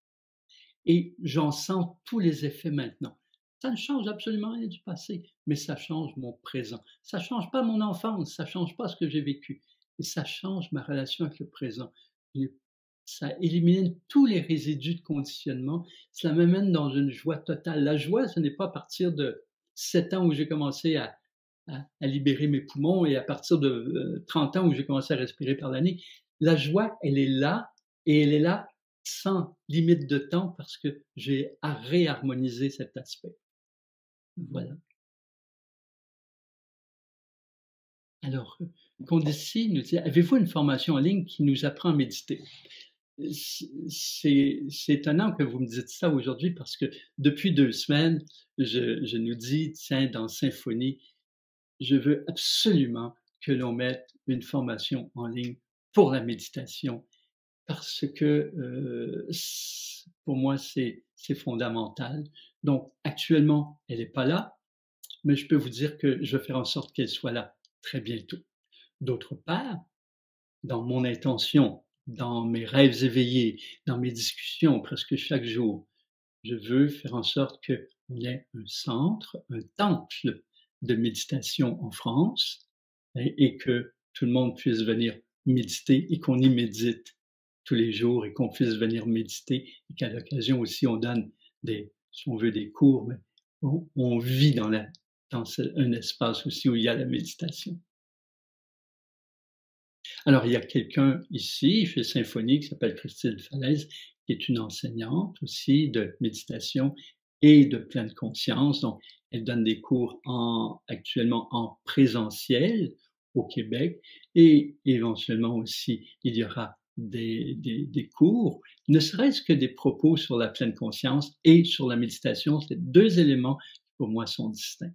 et j'en sens tous les effets maintenant. Ça ne change absolument rien du passé, mais ça change mon présent. Ça ne change pas mon enfance, ça ne change pas ce que j'ai vécu, mais ça change ma relation avec le présent. Ça élimine tous les résidus de conditionnement. Cela m'amène dans une joie totale. La joie, ce n'est pas à partir de 7 ans où j'ai commencé à libérer mes poumons et à partir de 30 ans où j'ai commencé à respirer par la nez. La joie, elle est là et elle est là sans limite de temps parce que j'ai à réharmoniser cet aspect. Voilà. Alors, Condici nous dit: «Avez-vous une formation en ligne qui nous apprend à méditer?» C'est étonnant que vous me dites ça aujourd'hui parce que depuis 2 semaines, je nous dis: «Tiens, dans Symphonie, je veux absolument que l'on mette une formation en ligne pour la méditation». parce que, pour moi, c'est fondamental. Donc actuellement, elle n'est pas là, mais je peux vous dire que je vais faire en sorte qu'elle soit là très bientôt. D'autre part, dans mon intention, dans mes rêves éveillés, dans mes discussions presque chaque jour, je veux faire en sorte qu'on ait un centre, un temple de méditation en France et que tout le monde puisse venir méditer et qu'on y médite tous les jours et qu'on puisse venir méditer et qu'à l'occasion aussi on donne des, si on veut, des cours, mais on vit dans un espace aussi où il y a la méditation. Alors, il y a quelqu'un ici, chez Symphonie, qui s'appelle Christine Falaise, qui est une enseignante aussi de méditation et de pleine conscience. Donc, elle donne des cours actuellement en présentiel au Québec et éventuellement aussi, il y aura des cours, ne serait-ce que des propos sur la pleine conscience et sur la méditation. C'est deux éléments qui, pour moi, sont distincts.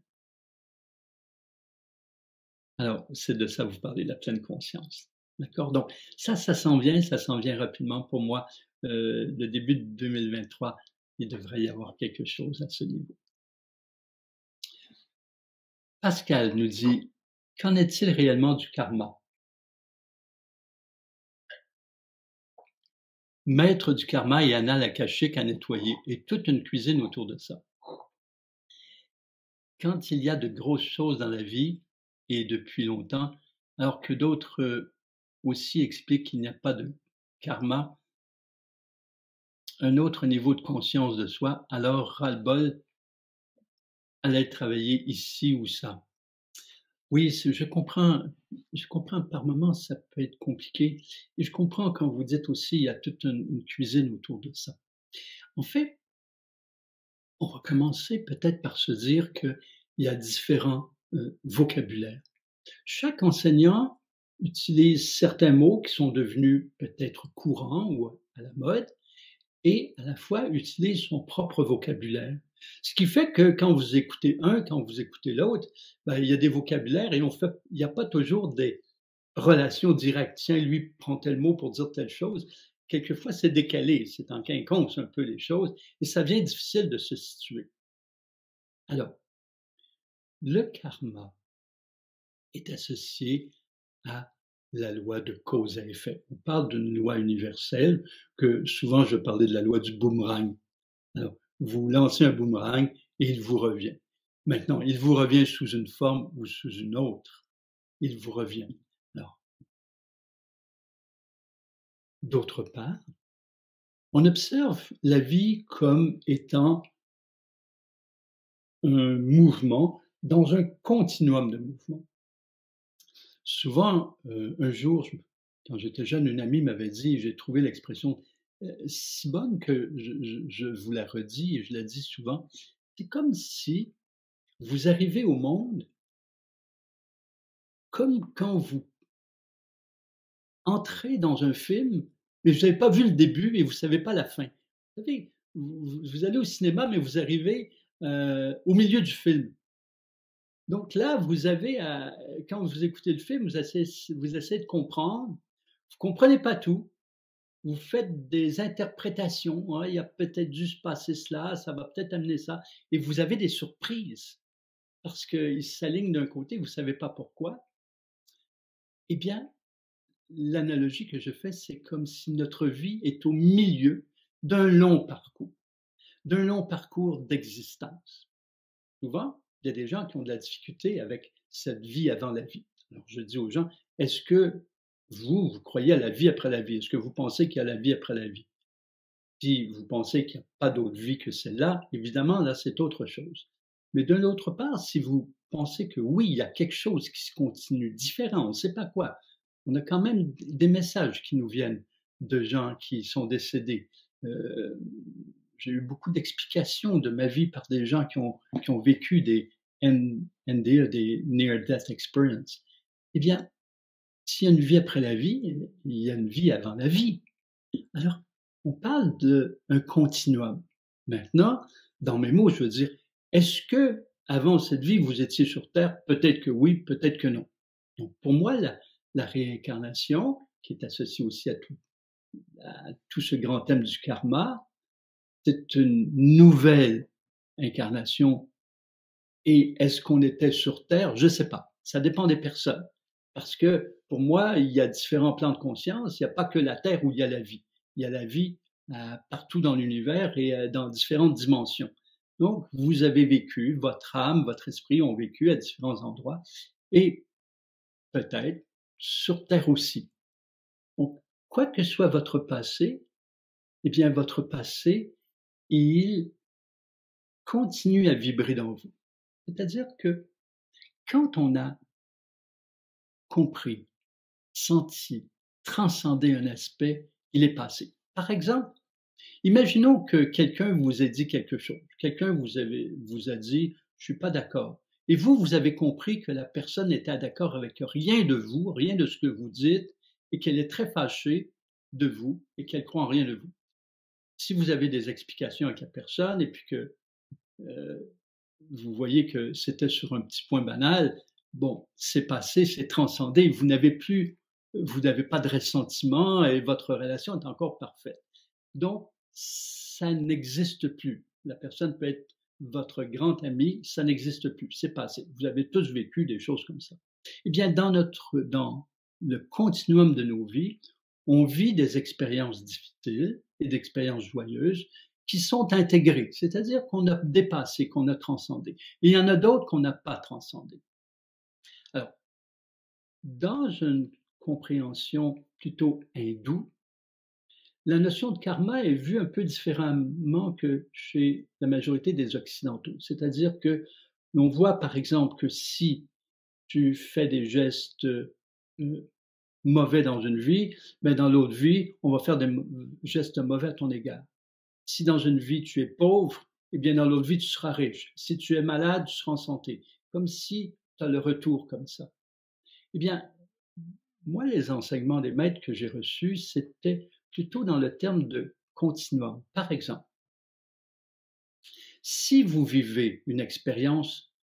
Alors, c'est de ça vous parlez, la pleine conscience. D'accord? Donc, ça s'en vient rapidement pour moi. Le début de 2023, il devrait y avoir quelque chose à ce niveau. Pascal nous dit, qu'en est-il réellement du karma? Maître du karma et annales akashiques à nettoyer et toute une cuisine autour de ça. Quand il y a de grosses choses dans la vie, et depuis longtemps, alors que d'autres aussi expliquent qu'il n'y a pas de karma, un autre niveau de conscience de soi, alors ras-le-bol, aller travailler ici ou ça. Oui, je comprends par moments, ça peut être compliqué et je comprends quand vous dites aussi, il y a toute une cuisine autour de ça. En fait, on va commencer peut-être par se dire qu'il y a différents, vocabulaires. Chaque enseignant utilise certains mots qui sont devenus peut-être courants ou à la mode et à la fois utilise son propre vocabulaire. Ce qui fait que quand vous écoutez un, quand vous écoutez l'autre, ben, il y a des vocabulaires et il n'y a pas toujours des relations directes. Tiens, lui prend tel mot pour dire telle chose. Quelquefois, c'est décalé, c'est en quinconce un peu les choses et ça devient difficile de se situer. Alors, le karma est associé à la loi de cause à effet. On parle d'une loi universelle que souvent je parlais de la loi du boomerang. Alors, vous lancez un boomerang et il vous revient. Maintenant, il vous revient sous une forme ou sous une autre. Il vous revient. Alors, d'autre part, on observe la vie comme étant un mouvement dans un continuum de mouvements. Souvent, un jour, quand j'étais jeune, une amie m'avait dit, j'ai trouvé l'expression si bonne que je vous la redis et je la dis souvent, c'est comme si vous arrivez au monde comme quand vous entrez dans un film, mais vous n'avez pas vu le début et vous ne savez pas la fin. Vous savez, vous allez au cinéma, mais vous arrivez au milieu du film. Donc là, vous avez, quand vous écoutez le film, vous essayez de comprendre. Vous ne comprenez pas tout. Vous faites des interprétations. Hein, il a peut-être dû se passer cela, ça va peut-être amener ça. Et vous avez des surprises parce qu'ils s'alignent d'un côté, vous ne savez pas pourquoi. Eh bien, l'analogie que je fais, c'est comme si notre vie est au milieu d'un long parcours d'existence. Souvent, il y a des gens qui ont de la difficulté avec cette vie avant la vie. Alors, je dis aux gens, est-ce que vous croyez à la vie après la vie? Est-ce que vous pensez qu'il y a la vie après la vie? Si vous pensez qu'il n'y a pas d'autre vie que celle-là, évidemment, là, c'est autre chose. Mais d'un autre part, si vous pensez que oui, il y a quelque chose qui se continue différent, on ne sait pas quoi, on a quand même des messages qui nous viennent de gens qui sont décédés. J'ai eu beaucoup d'explications de ma vie par des gens qui ont vécu des NDE, des Near Death Experience. Eh bien, s'il y a une vie après la vie, il y a une vie avant la vie. Alors, on parle d'un continuum. Maintenant, dans mes mots, je veux dire, est-ce que avant cette vie, vous étiez sur Terre? Peut-être que oui, peut-être que non. Donc, pour moi, la réincarnation, qui est associée aussi à tout tout ce grand thème du karma, c'est une nouvelle incarnation. Et est-ce qu'on était sur Terre? Je ne sais pas. Ça dépend des personnes. Parce que pour moi, il y a différents plans de conscience. Il n'y a pas que la Terre où il y a la vie. Il y a la vie partout dans l'univers et dans différentes dimensions. Donc, vous avez vécu, votre âme, votre esprit ont vécu à différents endroits et peut-être sur Terre aussi. Donc, quoi que soit votre passé, eh bien, votre passé, il continue à vibrer dans vous. C'est-à-dire que quand on a compris, senti, transcendé un aspect, il est passé. Par exemple, imaginons que quelqu'un vous ait dit quelque chose. Quelqu'un vous a dit: «Je suis pas d'accord» et vous avez compris que la personne n'était d'accord avec rien de vous, rien de ce que vous dites et qu'elle est très fâchée de vous et qu'elle croit en rien de vous. Si vous avez des explications avec la personne et puis que, heu, vous voyez que c'était sur un petit point banal, bon, c'est passé, c'est transcendé, vous n'avez pas de ressentiment et votre relation est encore parfaite. Donc, ça n'existe plus. La personne peut être votre grand ami, ça n'existe plus, c'est passé. Vous avez tous vécu des choses comme ça. Eh bien, dans le continuum de nos vies, on vit des expériences difficiles et d'expériences joyeuses qui sont intégrées, c'est-à-dire qu'on a dépassé, qu'on a transcendé. Et il y en a d'autres qu'on n'a pas transcendé. Alors, dans une compréhension plutôt hindoue, la notion de karma est vue un peu différemment que chez la majorité des Occidentaux. C'est-à-dire que l'on voit, par exemple, que si tu fais des gestes mauvais dans une vie, mais dans l'autre vie, on va faire des gestes mauvais à ton égard. Si dans une vie tu es pauvre, eh bien dans l'autre vie tu seras riche. Si tu es malade, tu seras en santé. Comme si tu as le retour comme ça. Eh bien, moi, les enseignements des maîtres que j'ai reçus, c'était plutôt dans le terme de continuum. Par exemple, si vous vivez une expérience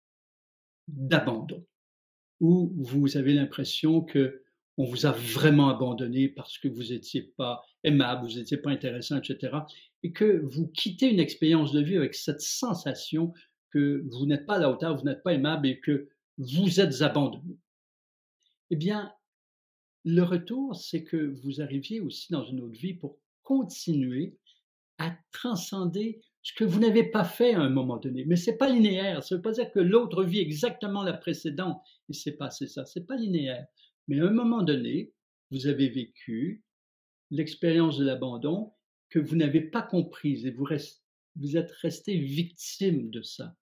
d'abandon, où vous avez l'impression que on vous a vraiment abandonné parce que vous n'étiez pas aimable, vous n'étiez pas intéressant, etc. Et que vous quittez une expérience de vie avec cette sensation que vous n'êtes pas à la hauteur, vous n'êtes pas aimable et que vous êtes abandonné. Eh bien, le retour, c'est que vous arriviez aussi dans une autre vie pour continuer à transcender ce que vous n'avez pas fait à un moment donné. Mais c'est pas linéaire. Ça veut pas dire que l'autre vie exactement la précédente, il s'est passé ça. C'est pas linéaire. Mais à un moment donné, vous avez vécu l'expérience de l'abandon que vous n'avez pas comprise et vous êtes resté victime de ça.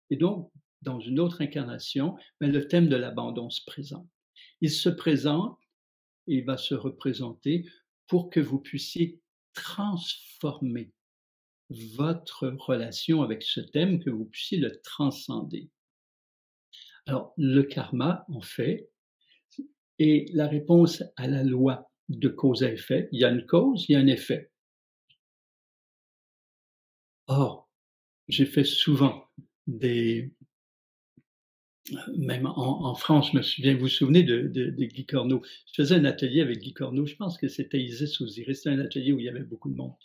Et donc, dans une autre incarnation, ben, le thème de l'abandon se présente. Il se présente et il va se représenter pour que vous puissiez transformer votre relation avec ce thème, que vous puissiez le transcender. Alors, le karma, en fait, est la réponse à la loi de cause à effet. Il y a une cause, il y a un effet. Or, j'ai fait souvent des, même en France, je me souviens, vous vous souvenez de Guy Corneau? Je faisais un atelier avec Guy Corneau, je pense que c'était Isis Osiris, c'était un atelier où il y avait beaucoup de monde.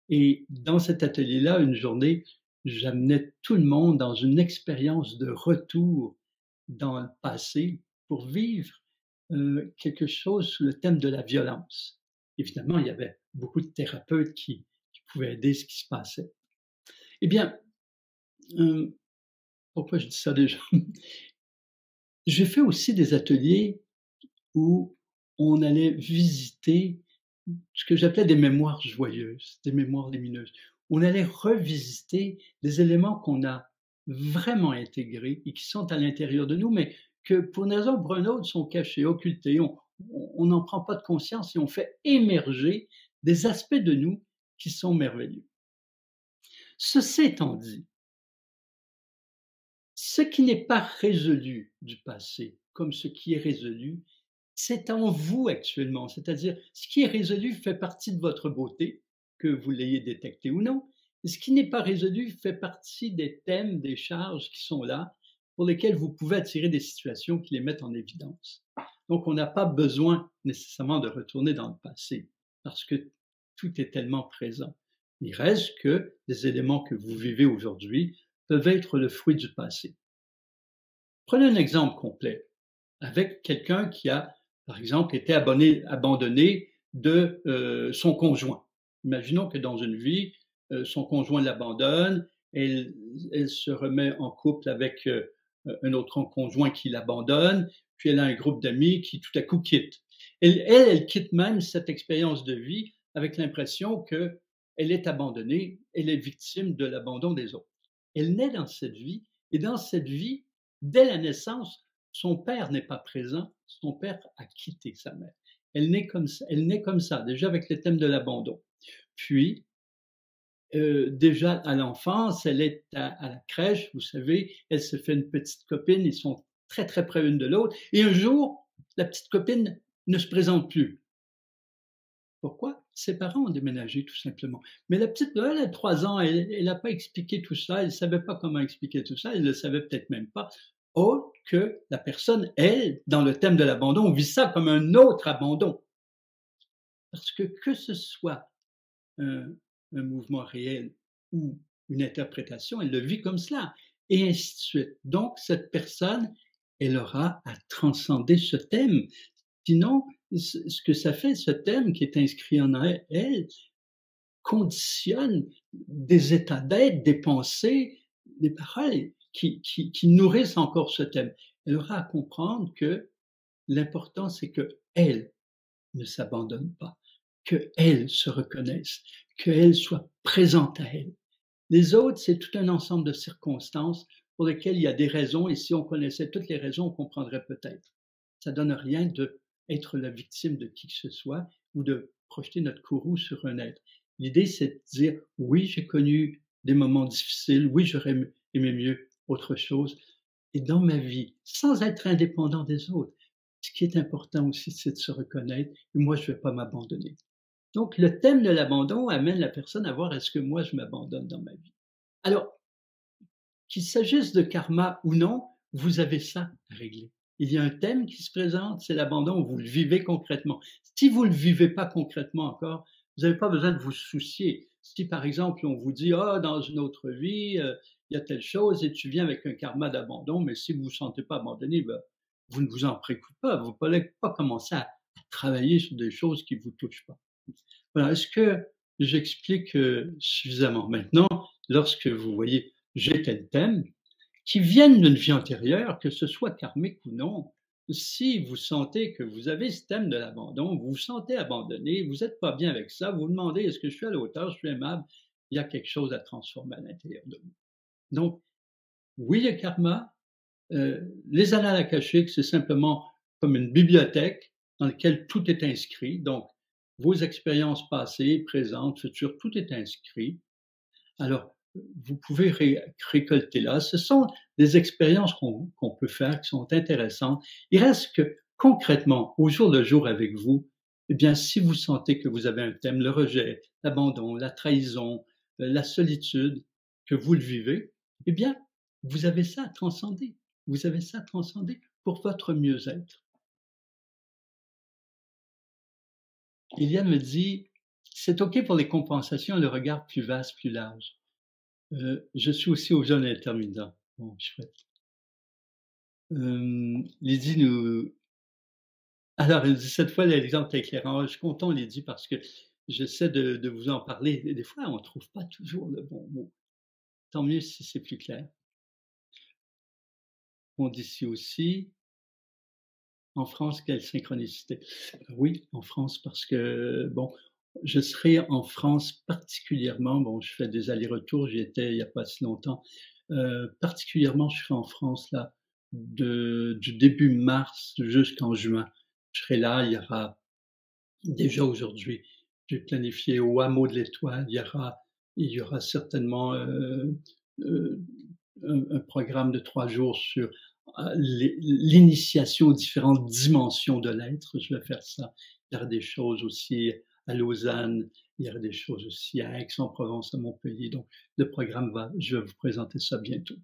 Et dans cet atelier-là, une journée, j'amenais tout le monde dans une expérience de retour dans le passé pour vivre quelque chose sous le thème de la violence. Évidemment, il y avait beaucoup de thérapeutes qui pouvaient aider ce qui se passait. Eh bien, pourquoi je dis ça déjà? J'ai fait aussi des ateliers où on allait visiter ce que j'appelais des mémoires joyeuses, des mémoires lumineuses. On allait revisiter des éléments qu'on a vraiment intégrés et qui sont à l'intérieur de nous, mais que pour une raison ou pour une autre sont cachés, occultés. On n'en prend pas de conscience et on fait émerger des aspects de nous qui sont merveilleux. Ceci étant dit, ce qui n'est pas résolu du passé, comme ce qui est résolu, c'est en vous actuellement. C'est-à-dire, ce qui est résolu fait partie de votre beauté, que vous l'ayez détecté ou non. Et ce qui n'est pas résolu fait partie des thèmes, des charges qui sont là, pour lesquels vous pouvez attirer des situations qui les mettent en évidence. Donc, on n'a pas besoin nécessairement de retourner dans le passé. parce que tout est tellement présent. Il reste que les éléments que vous vivez aujourd'hui peuvent être le fruit du passé. Prenez un exemple complet avec quelqu'un qui a, par exemple, été abandonné de son conjoint. Imaginons que dans une vie, son conjoint l'abandonne, elle se remet en couple avec un autre conjoint qui l'abandonne, puis elle a un groupe d'amis qui tout à coup quitte. Elle quitte même cette expérience de vie avec l'impression qu'elle est abandonnée, elle est victime de l'abandon des autres. Elle naît dans cette vie, et dans cette vie, dès la naissance, son père n'est pas présent, son père a quitté sa mère. Elle naît comme ça, déjà avec le thème de l'abandon. Puis, déjà à l'enfance, elle est à la crèche, vous savez, elle se fait une petite copine, ils sont très très près l'une de l'autre, et un jour, la petite copine ne se présente plus. Pourquoi? Ses parents ont déménagé tout simplement. Mais la petite, elle a 3 ans, elle n'a pas expliqué tout ça, elle ne savait pas comment expliquer tout ça, elle ne le savait peut-être même pas. Autre que la personne, elle, dans le thème de l'abandon, vit ça comme un autre abandon. Parce que ce soit un, un mouvement réel ou une interprétation, elle le vit comme cela, et ainsi de suite. Donc, cette personne, elle aura à transcender ce thème. Sinon, ce que ça fait, ce thème qui est inscrit en elle, conditionne des états d'être, des pensées, des paroles qui nourrissent encore ce thème. Elle aura à comprendre que l'important, c'est qu'elle ne s'abandonne pas, qu'elle se reconnaisse, qu'elle soit présente à elle. Les autres, c'est tout un ensemble de circonstances pour lesquelles il y a des raisons, et si on connaissait toutes les raisons, on comprendrait peut-être. Ça ne donne rien d'être la victime de qui que ce soit ou de projeter notre courroux sur un être. L'idée, c'est de dire, oui, j'ai connu des moments difficiles, oui, j'aurais aimé mieux autre chose. Et dans ma vie, sans être indépendant des autres, ce qui est important aussi, c'est de se reconnaître, et moi, je ne vais pas m'abandonner. Donc, le thème de l'abandon amène la personne à voir est-ce que moi, je m'abandonne dans ma vie. Alors, qu'il s'agisse de karma ou non, vous avez ça à régler. Il y a un thème qui se présente, c'est l'abandon, vous le vivez concrètement. Si vous ne le vivez pas concrètement encore, vous n'avez pas besoin de vous soucier. Si par exemple on vous dit, ah, dans une autre vie, il y a telle chose et tu viens avec un karma d'abandon, mais si vous ne vous sentez pas abandonné, ben, vous ne vous en préoccupez pas. Vous n'allez pas commencer à travailler sur des choses qui ne vous touchent pas. Voilà, est-ce que j'explique suffisamment? Maintenant, lorsque vous voyez j'ai tel thème, qui viennent d'une vie antérieure, que ce soit karmique ou non, si vous sentez que vous avez ce thème de l'abandon, vous vous sentez abandonné, vous n'êtes pas bien avec ça, vous vous demandez est-ce que je suis à la hauteur, je suis aimable, il y a quelque chose à transformer à l'intérieur de vous. Donc, oui, le karma, les annales akashiques, c'est simplement comme une bibliothèque dans laquelle tout est inscrit. Donc, vos expériences passées, présentes, futures, tout est inscrit. Alors, vous pouvez récolter là. Ce sont des expériences qu'on peut faire qui sont intéressantes. Il reste que concrètement, au jour le jour avec vous, eh bien, si vous sentez que vous avez un thème, le rejet, l'abandon, la trahison, la solitude, que vous le vivez, eh bien, vous avez ça à transcender. Vous avez ça à transcender pour votre mieux-être. Eliane me dit, c'est OK pour les compensations, le regard plus vaste, plus large. Je suis aussi au jeûne intermittent. Bon, chouette. Lydie nous alors elle dit: «Cette fois, l'exemple est éclairant». Je suis content Lydie parce que j'essaie de vous en parler et des fois, on ne trouve pas toujours le bon mot. Tant mieux si c'est plus clair. On dit ici aussi: «En France, quelle synchronicité». Oui, en France parce que, bon, je serai en France particulièrement, bon, je fais des allers-retours, j'y étais il y a pas si longtemps, particulièrement, je serai en France là, du début mars jusqu'en juin. Je serai là, il y aura déjà aujourd'hui, j'ai planifié au hameau de l'Étoile, il y aura certainement, heu, un programme de 3 jours sur, l'initiation aux différentes dimensions de l'être. Je vais faire ça. Il y aura des choses aussi à Lausanne, il y aura des choses aussi à Aix-en-Provence, à Montpellier. Donc le programme je vais vous présenter ça bientôt.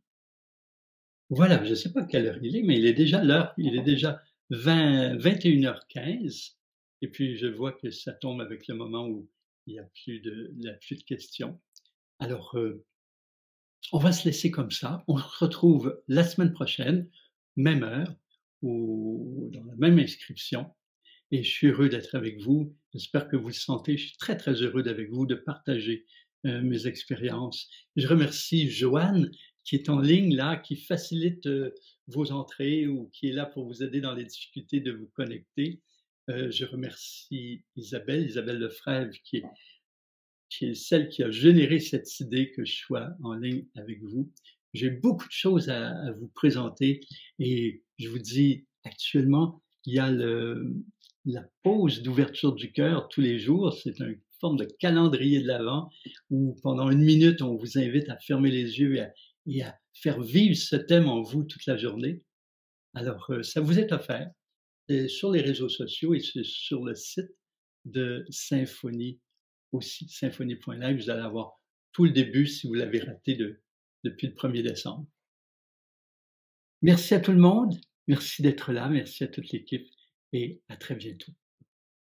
Voilà, je ne sais pas quelle heure il est, mais il est déjà l'heure, il est déjà 21h15. et puis je vois que ça tombe avec le moment où il y a plus de questions. Alors, on va se laisser comme ça. On se retrouve la semaine prochaine, même heure ou dans la même inscription et je suis heureux d'être avec vous. J'espère que vous le sentez. Je suis très, très heureux d'avec vous, de partager, mes expériences. Je remercie Joanne qui est en ligne là, qui facilite, vos entrées ou qui est là pour vous aider dans les difficultés de vous connecter. Je remercie Isabelle, Isabelle Lefrève qui est celle qui a généré cette idée que je sois en ligne avec vous. J'ai beaucoup de choses à vous présenter et je vous dis actuellement, il y a la pause d'ouverture du cœur tous les jours. C'est une forme de calendrier de l'Avent où pendant une minute, on vous invite à fermer les yeux et à faire vivre ce thème en vous toute la journée. Alors, ça vous est offert sur les réseaux sociaux et c'est sur le site de Symphonie aussi, symphonie.live. Vous allez avoir tout le début si vous l'avez raté depuis le 1er décembre. Merci à tout le monde. Merci d'être là. Merci à toute l'équipe et à très bientôt.